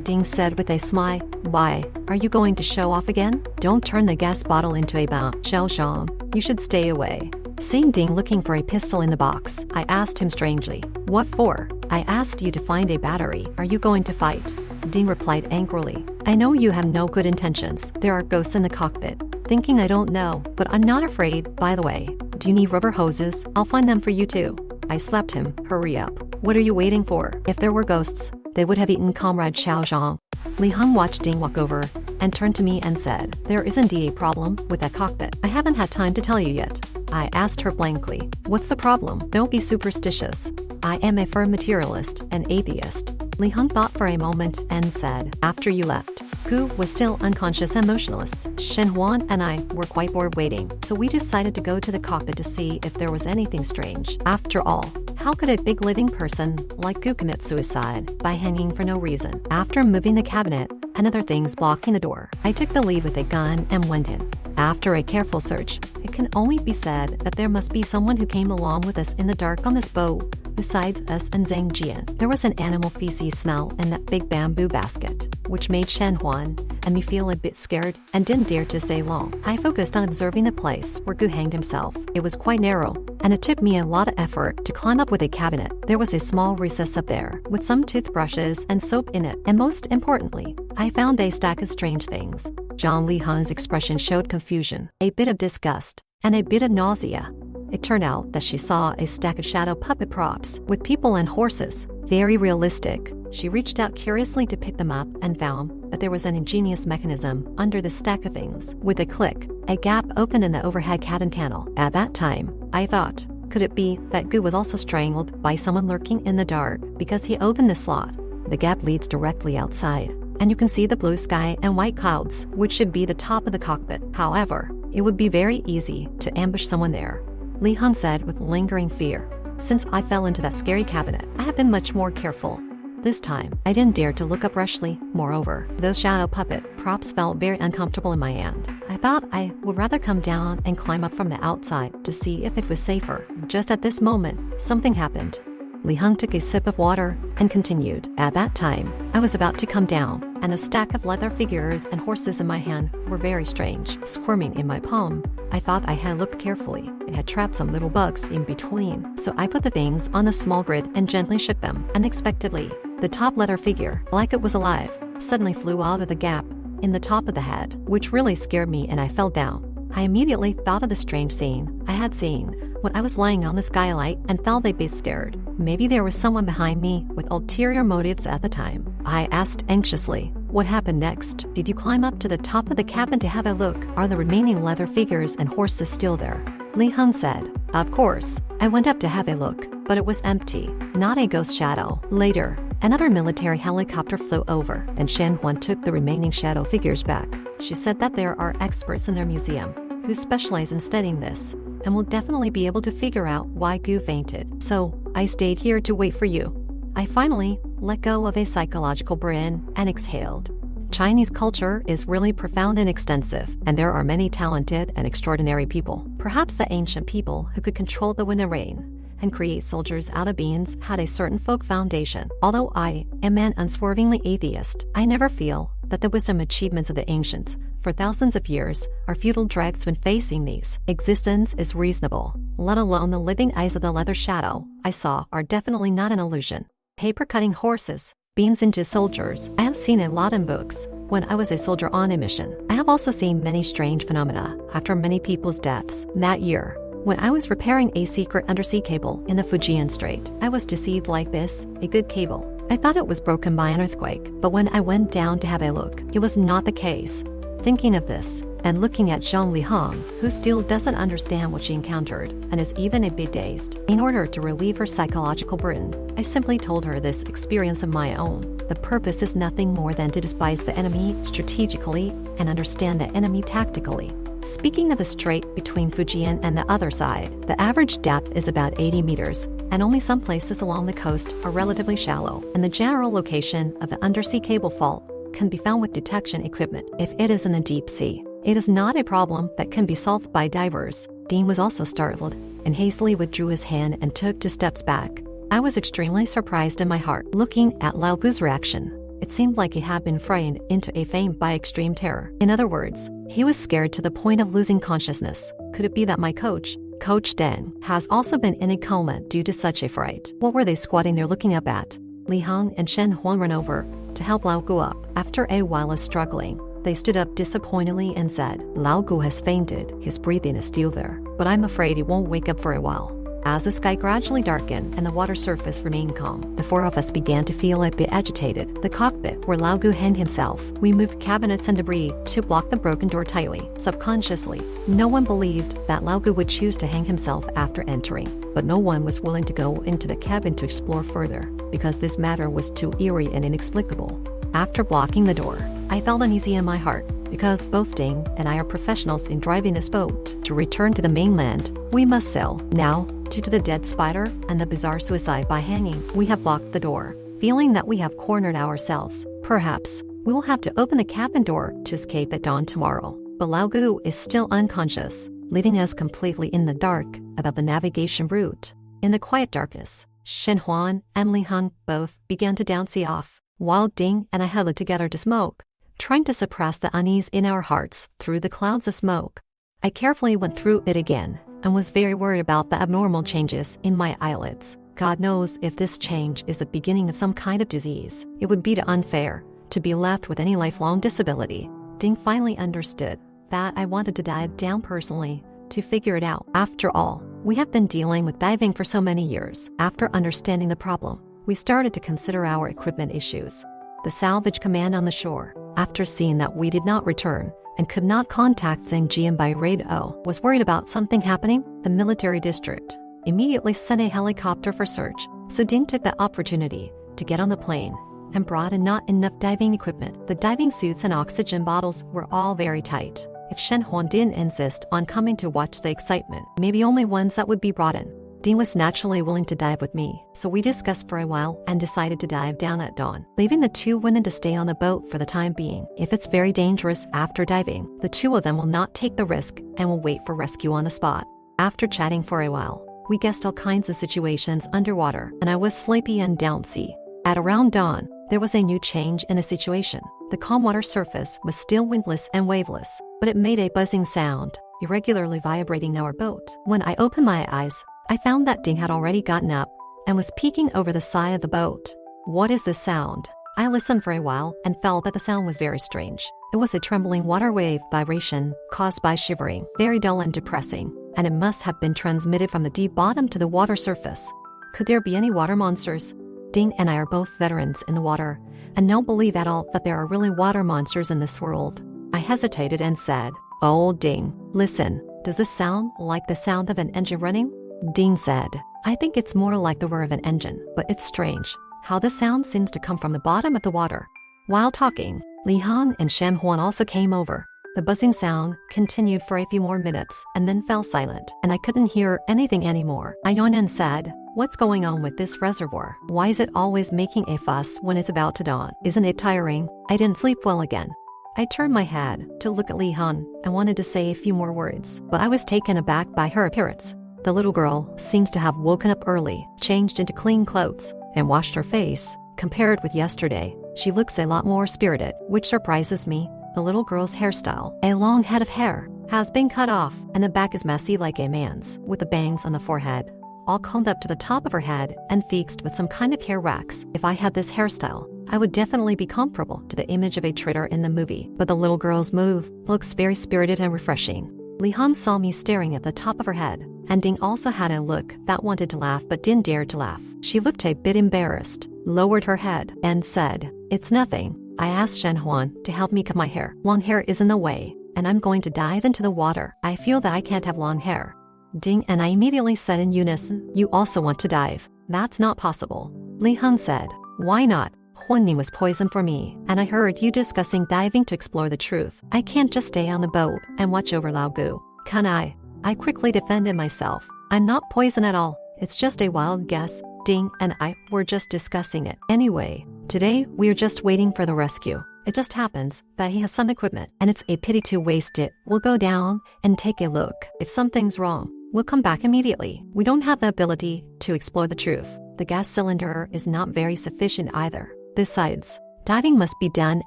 Ding said with a smile, "Why, are you going to show off again? Don't turn the gas bottle into a bomb, Xiao Zhang. You should stay away." Seeing Ding looking for a pistol in the box, I asked him strangely, "What for?" "I asked you to find a battery. Are you going to fight?" Ding replied angrily, "I know you have no good intentions. There are ghosts in the cockpit." Thinking I don't know, but I'm not afraid. By the way, do you need rubber hoses? I'll find them for you too. I slapped him. Hurry up. What are you waiting for? If there were ghosts, they would have eaten Comrade Xiao Zhang. Li Heng watched Ding walk over and turned to me and said, "There is indeed a problem with that cockpit. I haven't had time to tell you yet." I asked her blankly, "What's the problem? Don't be superstitious. I am a firm materialist and atheist." Li Heng thought for a moment and said, "After you left, Gu was still unconscious and motionless. Shen Huan and I were quite bored waiting, so we decided to go to the cockpit to see if there was anything strange. After all, how could a big living person like Gu commit suicide by hanging for no reason?" After moving the cabinet and other things blocking the door, I took the lead with a gun and went in. After a careful search, it can only be said that there must be someone who came along with us in the dark on this boat. Besides us and Zhang Jian, there was an animal feces smell in that big bamboo basket, which made Shen Huan and me feel a bit scared and didn't dare to stay long. I focused on observing the place where Gu hanged himself. It was quite narrow, and it took me a lot of effort to climb up with a cabinet. There was a small recess up there with some toothbrushes and soap in it, and most importantly, I found a stack of strange things. Zhang Li Heng's expression showed confusion, a bit of disgust, and a bit of nausea. It turned out that she saw a stack of shadow puppet props with people and horses. Very realistic. She reached out curiously to pick them up and found that there was an ingenious mechanism under the stack of things. With a click, a gap opened in the overhead cabin panel. At that time, I thought, could it be that Gu was also strangled by someone lurking in the dark because he opened the slot? The gap leads directly outside, and you can see the blue sky and white clouds, which should be the top of the cockpit. However, it would be very easy to ambush someone there. Li Heng said with lingering fear. Since I fell into that scary cabinet, I have been much more careful. This time, I didn't dare to look up rashly. Moreover, those shadow puppet props felt very uncomfortable in my hand. I thought I would rather come down and climb up from the outside to see if it was safer. Just at this moment, something happened. Li Heng took a sip of water and continued. At that time, I was about to come down, and a stack of leather figures and horses in my hand were very strange, squirming in my palm. I thought I had looked carefully. It had trapped some little bugs in between, so I put the things on the small grid and gently shook them. Unexpectedly, the top leather figure, like it was alive, suddenly flew out of the gap in the top of the head, which really scared me, and I fell down. I immediately thought of the strange scene I had seen when I was lying on the skylight and felt a bit scared. Maybe there was someone behind me with ulterior motives at the time. I asked anxiously, "What happened next? Did you climb up to the top of the cabin to have a look? Are the remaining leather figures and horses still there?" Li Heng said, "Of course. I went up to have a look, but it was empty. Not a ghost shadow." Later, another military helicopter flew over, and Shen Huan took the remaining shadow figures back. She said that there are experts in their museum who specialize in studying this and will definitely be able to figure out why Gu fainted. So, I stayed here to wait for you. I finally let go of a psychological grin and exhaled. Chinese culture is really profound and extensive, and there are many talented and extraordinary people. Perhaps the ancient people who could control the wind and rain and create soldiers out of beans had a certain folk foundation. Although I am an unswervingly atheist, I never feel that the wisdom achievements of the ancients For thousands of years, our feudal dregs when facing these, existence is reasonable, let alone the living eyes of the leather shadow I saw are definitely not an illusion. Paper-cutting horses, beans into soldiers. I have seen a lot in books when I was a soldier on a mission. I have also seen many strange phenomena after many people's deaths. That year, when I was repairing a secret undersea cable in the Fujian Strait, I was deceived like this, a good cable. I thought it was broken by an earthquake, but when I went down to have a look, it was not the case. Thinking of this, and looking at Zhang Lihang, who still doesn't understand what she encountered, and is even a bit dazed, in order to relieve her psychological burden, I simply told her this experience of my own. The purpose is nothing more than to despise the enemy strategically and understand the enemy tactically. Speaking of the strait between Fujian and the other side, the average depth is about 80 meters, and only some places along the coast are relatively shallow, and the general location of the undersea cable fault can be found with detection equipment if it is in the deep sea. It is not a problem that can be solved by divers. Dean was also startled and hastily withdrew his hand and took 2 steps back. I was extremely surprised in my heart looking at Lao Gu's reaction. It seemed like he had been frightened into a faint by extreme terror. In other words, he was scared to the point of losing consciousness. Could it be that my coach, Coach Deng, has also been in a coma due to such a fright? What were they squatting there looking up at? Li Hong and Shen Huan ran over to help Lao Gu up. After a while of struggling, they stood up disappointedly and said, "Lao Gu has fainted. His breathing is still there, but I'm afraid he won't wake up for a while." As the sky gradually darkened and the water surface remained calm, the 4 of us began to feel a bit agitated. The cockpit where Lao Gu hanged himself, we moved cabinets and debris to block the broken door tightly. Subconsciously, no one believed that Lao Gu would choose to hang himself after entering, but no one was willing to go into the cabin to explore further, because this matter was too eerie and inexplicable. After blocking the door, I felt uneasy in my heart, because both Ding and I are professionals in driving this boat. To return to the mainland, we must sail. Now, due to the dead spider and the bizarre suicide by hanging, we have blocked the door, feeling that we have cornered ourselves. Perhaps we will have to open the cabin door to escape at dawn tomorrow. But Lao Gu is still unconscious, leaving us completely in the dark about the navigation route. In the quiet darkness, Shen Huan and Li Hong both began to downsea off, while Ding and I huddled together to smoke, trying to suppress the unease in our hearts through the clouds of smoke. I carefully went through it again and was very worried about the abnormal changes in my eyelids. God knows if this change is the beginning of some kind of disease. It would be unfair to be left with any lifelong disability. Ding finally understood that I wanted to dive down personally to figure it out. After all, we have been dealing with diving for so many years. After understanding the problem, we started to consider our equipment issues. The salvage command on the shore, after seeing that we did not return and could not contact Zhangjian by radio, was worried about something happening. The military district immediately sent a helicopter for search, so Ding took the opportunity to get on the plane and brought in not enough diving equipment. The diving suits and oxygen bottles were all very tight. If Shen Huan didn't insist on coming to watch the excitement, maybe only ones that would be brought in. Dean was naturally willing to dive with me, so we discussed for a while and decided to dive down at dawn, leaving the 2 women to stay on the boat for the time being. If it's very dangerous after diving, the 2 of them will not take the risk and will wait for rescue on the spot. After chatting for a while, we guessed all kinds of situations underwater, and I was sleepy and downsea. At around dawn, there was a new change in the situation. The calm water surface was still windless and waveless, but it made a buzzing sound, irregularly vibrating our boat. When I opened my eyes, I found that Ding had already gotten up and was peeking over the side of the boat. "What is this sound?" I listened for a while and felt that the sound was very strange. It was a trembling water wave vibration caused by shivering, very dull and depressing, and it must have been transmitted from the deep bottom to the water surface. Could there be any water monsters? Ding and I are both veterans in the water and don't believe at all that there are really water monsters in this world. I hesitated and said, "Oh, Ding, listen, does this sound like the sound of an engine running?" Ding said, "I think it's more like the whir of an engine, but it's strange how the sound seems to come from the bottom of the water." While talking, Li Hong and Shen Huan also came over. The buzzing sound continued for a few more minutes and then fell silent, and I couldn't hear anything anymore. I yawned and said, "What's going on with this reservoir? Why is it always making a fuss when it's about to dawn? Isn't it tiring?" I didn't sleep well again. I turned my head to look at Li Hong and wanted to say a few more words, but I was taken aback by her appearance. The little girl seems to have woken up early, changed into clean clothes, and washed her face. Compared with yesterday, she looks a lot more spirited, which surprises me. The little girl's hairstyle, a long head of hair, has been cut off, and the back is messy like a man's, with the bangs on the forehead, all combed up to the top of her head and fixed with some kind of hair wax. If I had this hairstyle, I would definitely be comparable to the image of a traitor in the movie. But the little girl's move looks very spirited and refreshing. Li Han saw me staring at the top of her head, and Ding also had a look that wanted to laugh but didn't dare to laugh. She looked a bit embarrassed, lowered her head, and said, "It's nothing." I asked Shen Huan to help me cut my hair. Long hair is in the way, and I'm going to dive into the water. I feel that I can't have long hair. Ding and I immediately said in unison, "You also want to dive?" "That's not possible." Li Han said, "Why not? Huanning was poison for me, and I heard you discussing diving to explore the truth. I can't just stay on the boat and watch over Lao Gu, can I?" I quickly defended myself. "I'm not poison at all. It's just a wild guess. Ding and I were just discussing it. Anyway, today we're just waiting for the rescue. It just happens that he has some equipment, and it's a pity to waste it. We'll go down and take a look. If something's wrong, we'll come back immediately. We don't have the ability to explore the truth. The gas cylinder is not very sufficient either. Besides, diving must be done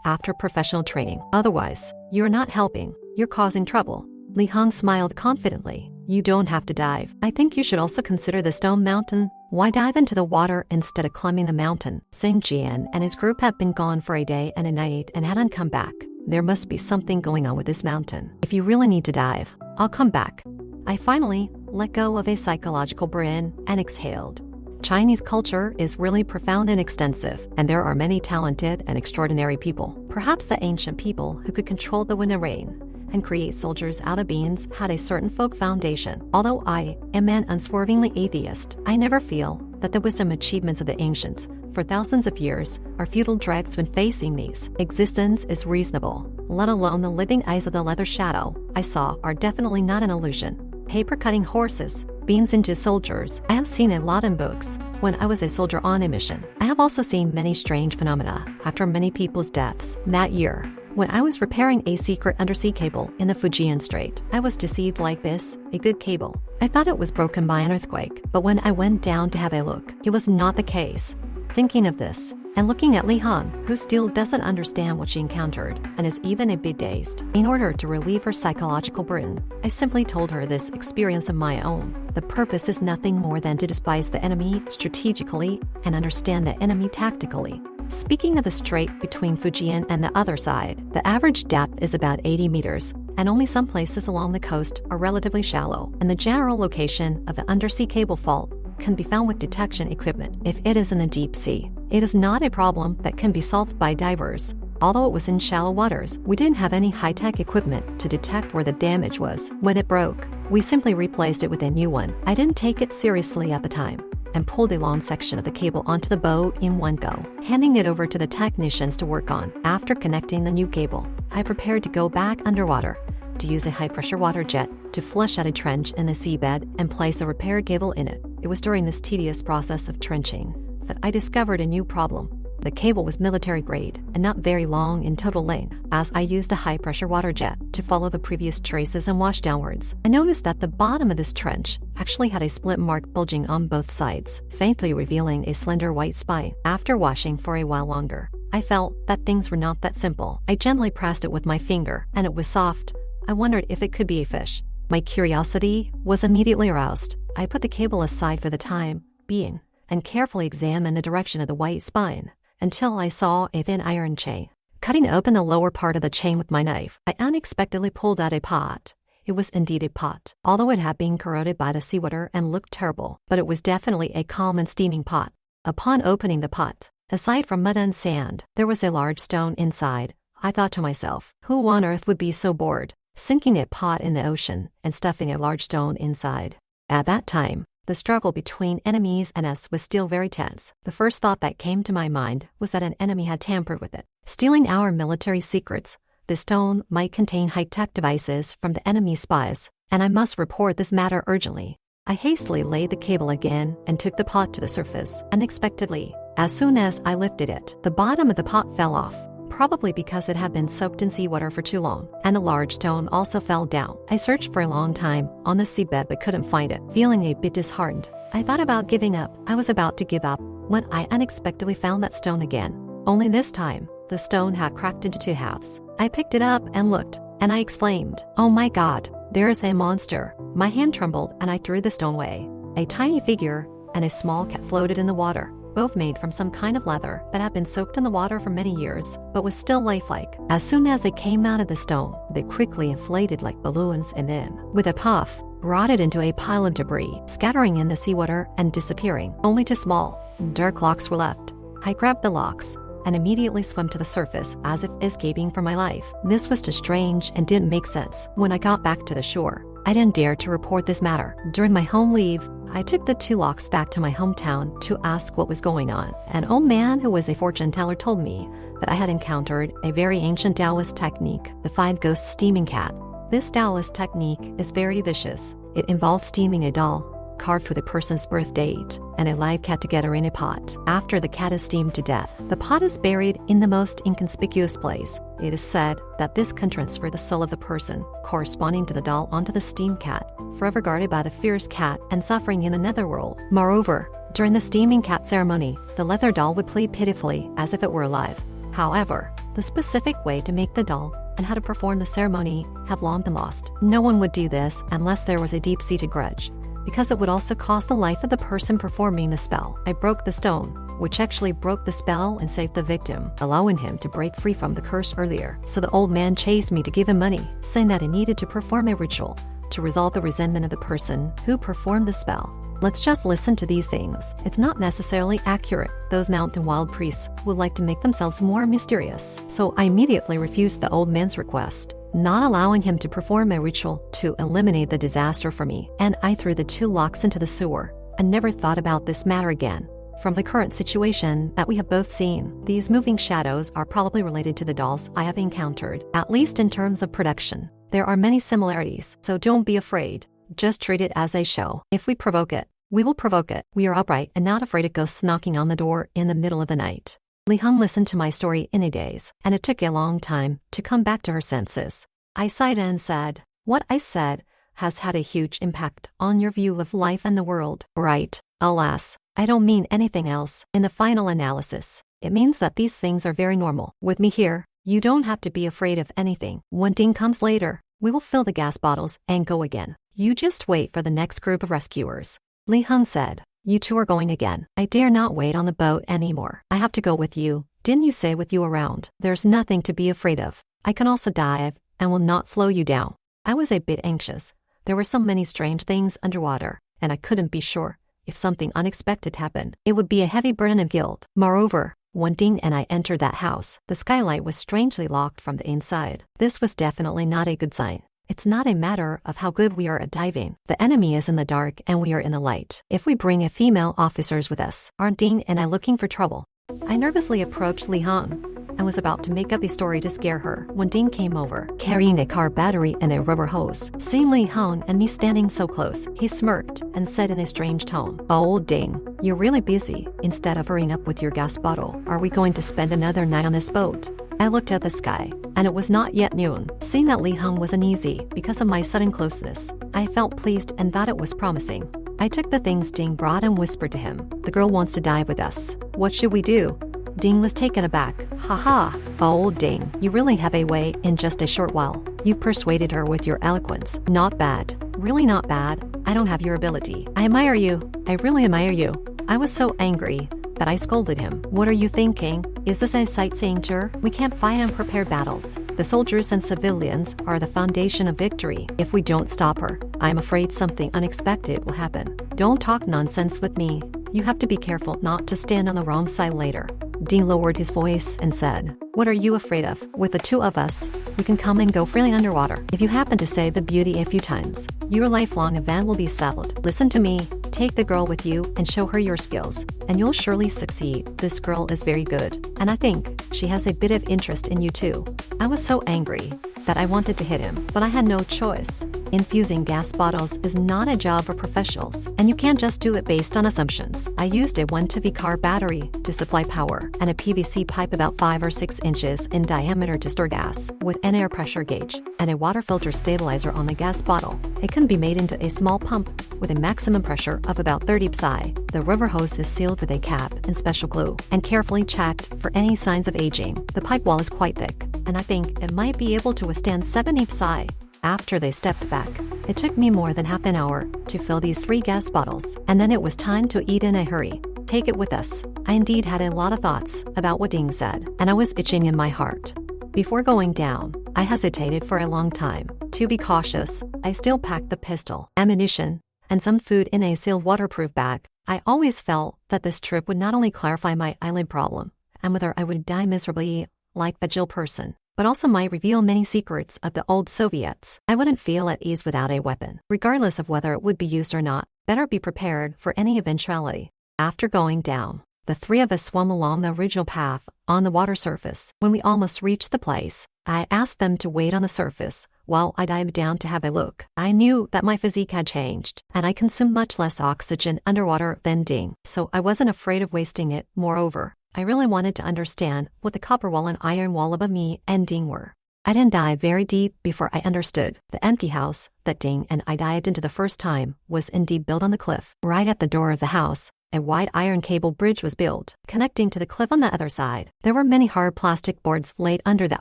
after professional training. Otherwise, you're not helping. You're causing trouble." Li Han smiled confidently. "You don't have to dive. I think you should also consider the stone mountain. Why dive into the water instead of climbing the mountain?" Seng Jian and his group have been gone for a day and a night and hadn't come back. There must be something going on with this mountain. If you really need to dive, I'll come back. I finally let go of a psychological grin and exhaled. Chinese culture is really profound and extensive, and there are many talented and extraordinary people. Perhaps the ancient people who could control the wind and rain and create soldiers out of beans had a certain folk foundation. Although I am an unswervingly atheist, I never feel that the wisdom achievements of the ancients for thousands of years are futile dregs when facing these. Existence is reasonable, let alone the living eyes of the leather shadow I saw are definitely not an illusion. Paper cutting horses, beans into soldiers. I have seen a lot in books when I was a soldier on a mission. I have also seen many strange phenomena after many people's deaths. That year, when I was repairing a secret undersea cable in the Fujian Strait, I was deceived like this, a good cable. I thought it was broken by an earthquake, but when I went down to have a look, it was not the case. Thinking of this, and looking at Li Han, who still doesn't understand what she encountered and is even a bit dazed, in order to relieve her psychological burden, I simply told her this experience of my own. The purpose is nothing more than to despise the enemy strategically and understand the enemy tactically. Speaking of the strait between Fujian and the other side, the average depth is about 80 meters, and only some places along the coast are relatively shallow, and the general location of the undersea cable fault can be found with detection equipment. If it is in the deep sea, it is not a problem that can be solved by divers. Although it was in shallow waters, we didn't have any high-tech equipment to detect where the damage was. When it broke, we simply replaced it with a new one. I didn't take it seriously at the time and pulled a long section of the cable onto the boat in one go, handing it over to the technicians to work on. After connecting the new cable, I prepared to go back underwater to use a high-pressure water jet to flush out a trench in the seabed and place the repaired cable in it. It was during this tedious process of trenching that I discovered a new problem. The cable was military grade and not very long in total length. As I used the high-pressure water jet to follow the previous traces and wash downwards, I noticed that the bottom of this trench actually had a split mark bulging on both sides, faintly revealing a slender white spine. After washing for a while longer, I felt that things were not that simple. I gently pressed it with my finger, and it was soft. I wondered if it could be a fish. My curiosity was immediately aroused. I put the cable aside for the time being and carefully examined the direction of the white spine until I saw a thin iron chain. Cutting open the lower part of the chain with my knife, I unexpectedly pulled out a pot. It was indeed a pot, although it had been corroded by the seawater and looked terrible, but it was definitely a calm and steaming pot. Upon opening the pot, aside from mud and sand, there was a large stone inside. I thought to myself, who on earth would be so bored, sinking a pot in the ocean and stuffing a large stone inside? At that time, the struggle between enemies and us was still very tense. The first thought that came to my mind was that an enemy had tampered with it, stealing our military secrets. The stone might contain high-tech devices from the enemy's spies, and I must report this matter urgently. I hastily laid the cable again and took the pot to the surface. Unexpectedly, as soon as I lifted it, the bottom of the pot fell off, probably because it had been soaked in seawater for too long, and a large stone also fell down. I searched for a long time on the seabed but couldn't find it. Feeling a bit disheartened, I thought about giving up. I was about to give up when I unexpectedly found that stone again. Only this time, the stone had cracked into two halves. I picked it up and looked, and I exclaimed, "Oh my God, there's a monster." My hand trembled and I threw the stone away. A tiny figure and a small cat floated in the water, both made from some kind of leather that had been soaked in the water for many years, but was still lifelike. As soon as they came out of the stone, they quickly inflated like balloons and then, with a puff, rotted into a pile of debris, scattering in the seawater and disappearing. Only two small, dark locks were left. I grabbed the locks and immediately swam to the surface as if escaping from my life. This was too strange and didn't make sense. When I got back to the shore, I didn't dare to report this matter. During my home leave, I took the two locks back to my hometown to ask what was going on. An old man who was a fortune teller told me that I had encountered a very ancient Taoist technique, the Five Ghosts Steaming Cat. This Taoist technique is very vicious. It involves steaming a doll, carved with a person's birth date, and a live cat together in a pot. After the cat is steamed to death, the pot is buried in the most inconspicuous place. It is said that this can transfer the soul of the person, corresponding to the doll, onto the steamed cat, forever guarded by the fierce cat and suffering in the netherworld. Moreover, during the steaming cat ceremony, the leather doll would plead pitifully as if it were alive. However, the specific way to make the doll and how to perform the ceremony have long been lost. No one would do this unless there was a deep-seated grudge, because it would also cost the life of the person performing the spell. I broke the stone, which actually broke the spell and saved the victim, allowing him to break free from the curse earlier. So the old man chased me to give him money, saying that he needed to perform a ritual to resolve the resentment of the person who performed the spell. Let's just listen to these things. It's not necessarily accurate. Those mountain wild priests would like to make themselves more mysterious. So I immediately refused the old man's request, not allowing him to perform a ritual to eliminate the disaster for me. And I threw the two locks into the sewer and never thought about this matter again. From the current situation that we have both seen, these moving shadows are probably related to the dolls I have encountered, at least in terms of production. There are many similarities, so don't be afraid. Just treat it as a show. If we provoke it, we will provoke it. We are upright and not afraid of ghosts knocking on the door in the middle of the night. Li Hung listened to my story in a daze, and it took a long time to come back to her senses. I sighed and said, "What I said has had a huge impact on your view of life and the world, right? Alas, I don't mean anything else. In the final analysis, it means that these things are very normal. With me here, you don't have to be afraid of anything. When Ding comes later, we will fill the gas bottles and go again. You just wait for the next group of rescuers." Li Hung said, "You two are going again. I dare not wait on the boat anymore. I have to go with you. Didn't you say with you around, there's nothing to be afraid of? I can also dive and will not slow you down." I was a bit anxious. There were so many strange things underwater, and I couldn't be sure if something unexpected happened. It would be a heavy burden of guilt. Moreover, when Ding and I entered that house, the skylight was strangely locked from the inside. This was definitely not a good sign. It's not a matter of how good we are at diving. The enemy is in the dark and we are in the light. If we bring a female officers with us, aren't Ding and I looking for trouble? I nervously approached Li Hung and was about to make up a story to scare her when Ding came over, carrying a car battery and a rubber hose. Seeing Li Hung and me standing so close, he smirked and said in a strange tone, "Oh, Ding, you're really busy. Instead of hurrying up with your gas bottle, are we going to spend another night on this boat?" I looked at the sky, and it was not yet noon. Seeing that Li Hung was uneasy because of my sudden closeness, I felt pleased and thought it was promising. I took the things Ding brought and whispered to him, "The girl wants to dive with us. What should we do?" Ding was taken aback. "Haha, oh Ding, you really have a way in just a short while. You've persuaded her with your eloquence. Not bad. Really not bad. I don't have your ability. I admire you. I really admire you." I was so angry that I scolded him. "What are you thinking? Is this a sightseeing tour? We can't fight unprepared battles. The soldiers and civilians are the foundation of victory. If we don't stop her, I'm afraid something unexpected will happen. Don't talk nonsense with me. You have to be careful not to stand on the wrong side later." Ding lowered his voice and said, "What are you afraid of? With the two of us, we can come and go freely underwater. If you happen to save the beauty a few times, your lifelong event will be settled. Listen to me. Take the girl with you and show her your skills, and you'll surely succeed. This girl is very good, and I think she has a bit of interest in you too." I was so angry that I wanted to hit him, but I had no choice. Infusing gas bottles is not a job for professionals, and you can't just do it based on assumptions. I used a 1 car battery to supply power, and a PVC pipe about 5 or 6 inches in diameter to store gas, with an air pressure gauge, and a water filter stabilizer on the gas bottle. It can be made into a small pump with a maximum pressure of about 30 psi. The rubber hose is sealed with a cap and special glue, and carefully checked for any signs of aging. The pipe wall is quite thick, and I think it might be able to withstand 70 psi. After they stepped back, it took me more than half an hour to fill these 3 gas bottles, and then it was time to eat in a hurry. Take it with us. I indeed had a lot of thoughts about what Ding said, and I was itching in my heart. Before going down, I hesitated for a long time. To be cautious, I still packed the pistol, ammunition, and some food in a sealed waterproof bag. I always felt that this trip would not only clarify my eyelid problem, and whether I would die miserably like a Jill person, but also might reveal many secrets of the old Soviets. I wouldn't feel at ease without a weapon, regardless of whether it would be used or not. Better be prepared for any eventuality. After going down, the 3 of us swam along the original path on the water surface. When we almost reached the place, I asked them to wait on the surface while I dived down to have a look. I knew that my physique had changed, and I consumed much less oxygen underwater than Ding, so I wasn't afraid of wasting it. Moreover, I really wanted to understand what the copper wall and iron wall above me and Ding were. I didn't dive very deep before I understood. The empty house that Ding and I dived into the first time was indeed built on the cliff. Right at the door of the house, a wide iron cable bridge was built, connecting to the cliff on the other side. There were many hard plastic boards laid under the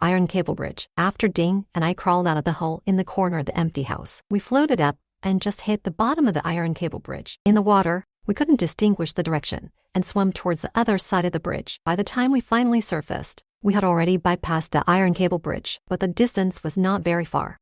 iron cable bridge. After Ding and I crawled out of the hole in the corner of the empty house, we floated up and just hit the bottom of the iron cable bridge. In the water, we couldn't distinguish the direction and swam towards the other side of the bridge. By the time we finally surfaced, we had already bypassed the iron cable bridge, but the distance was not very far.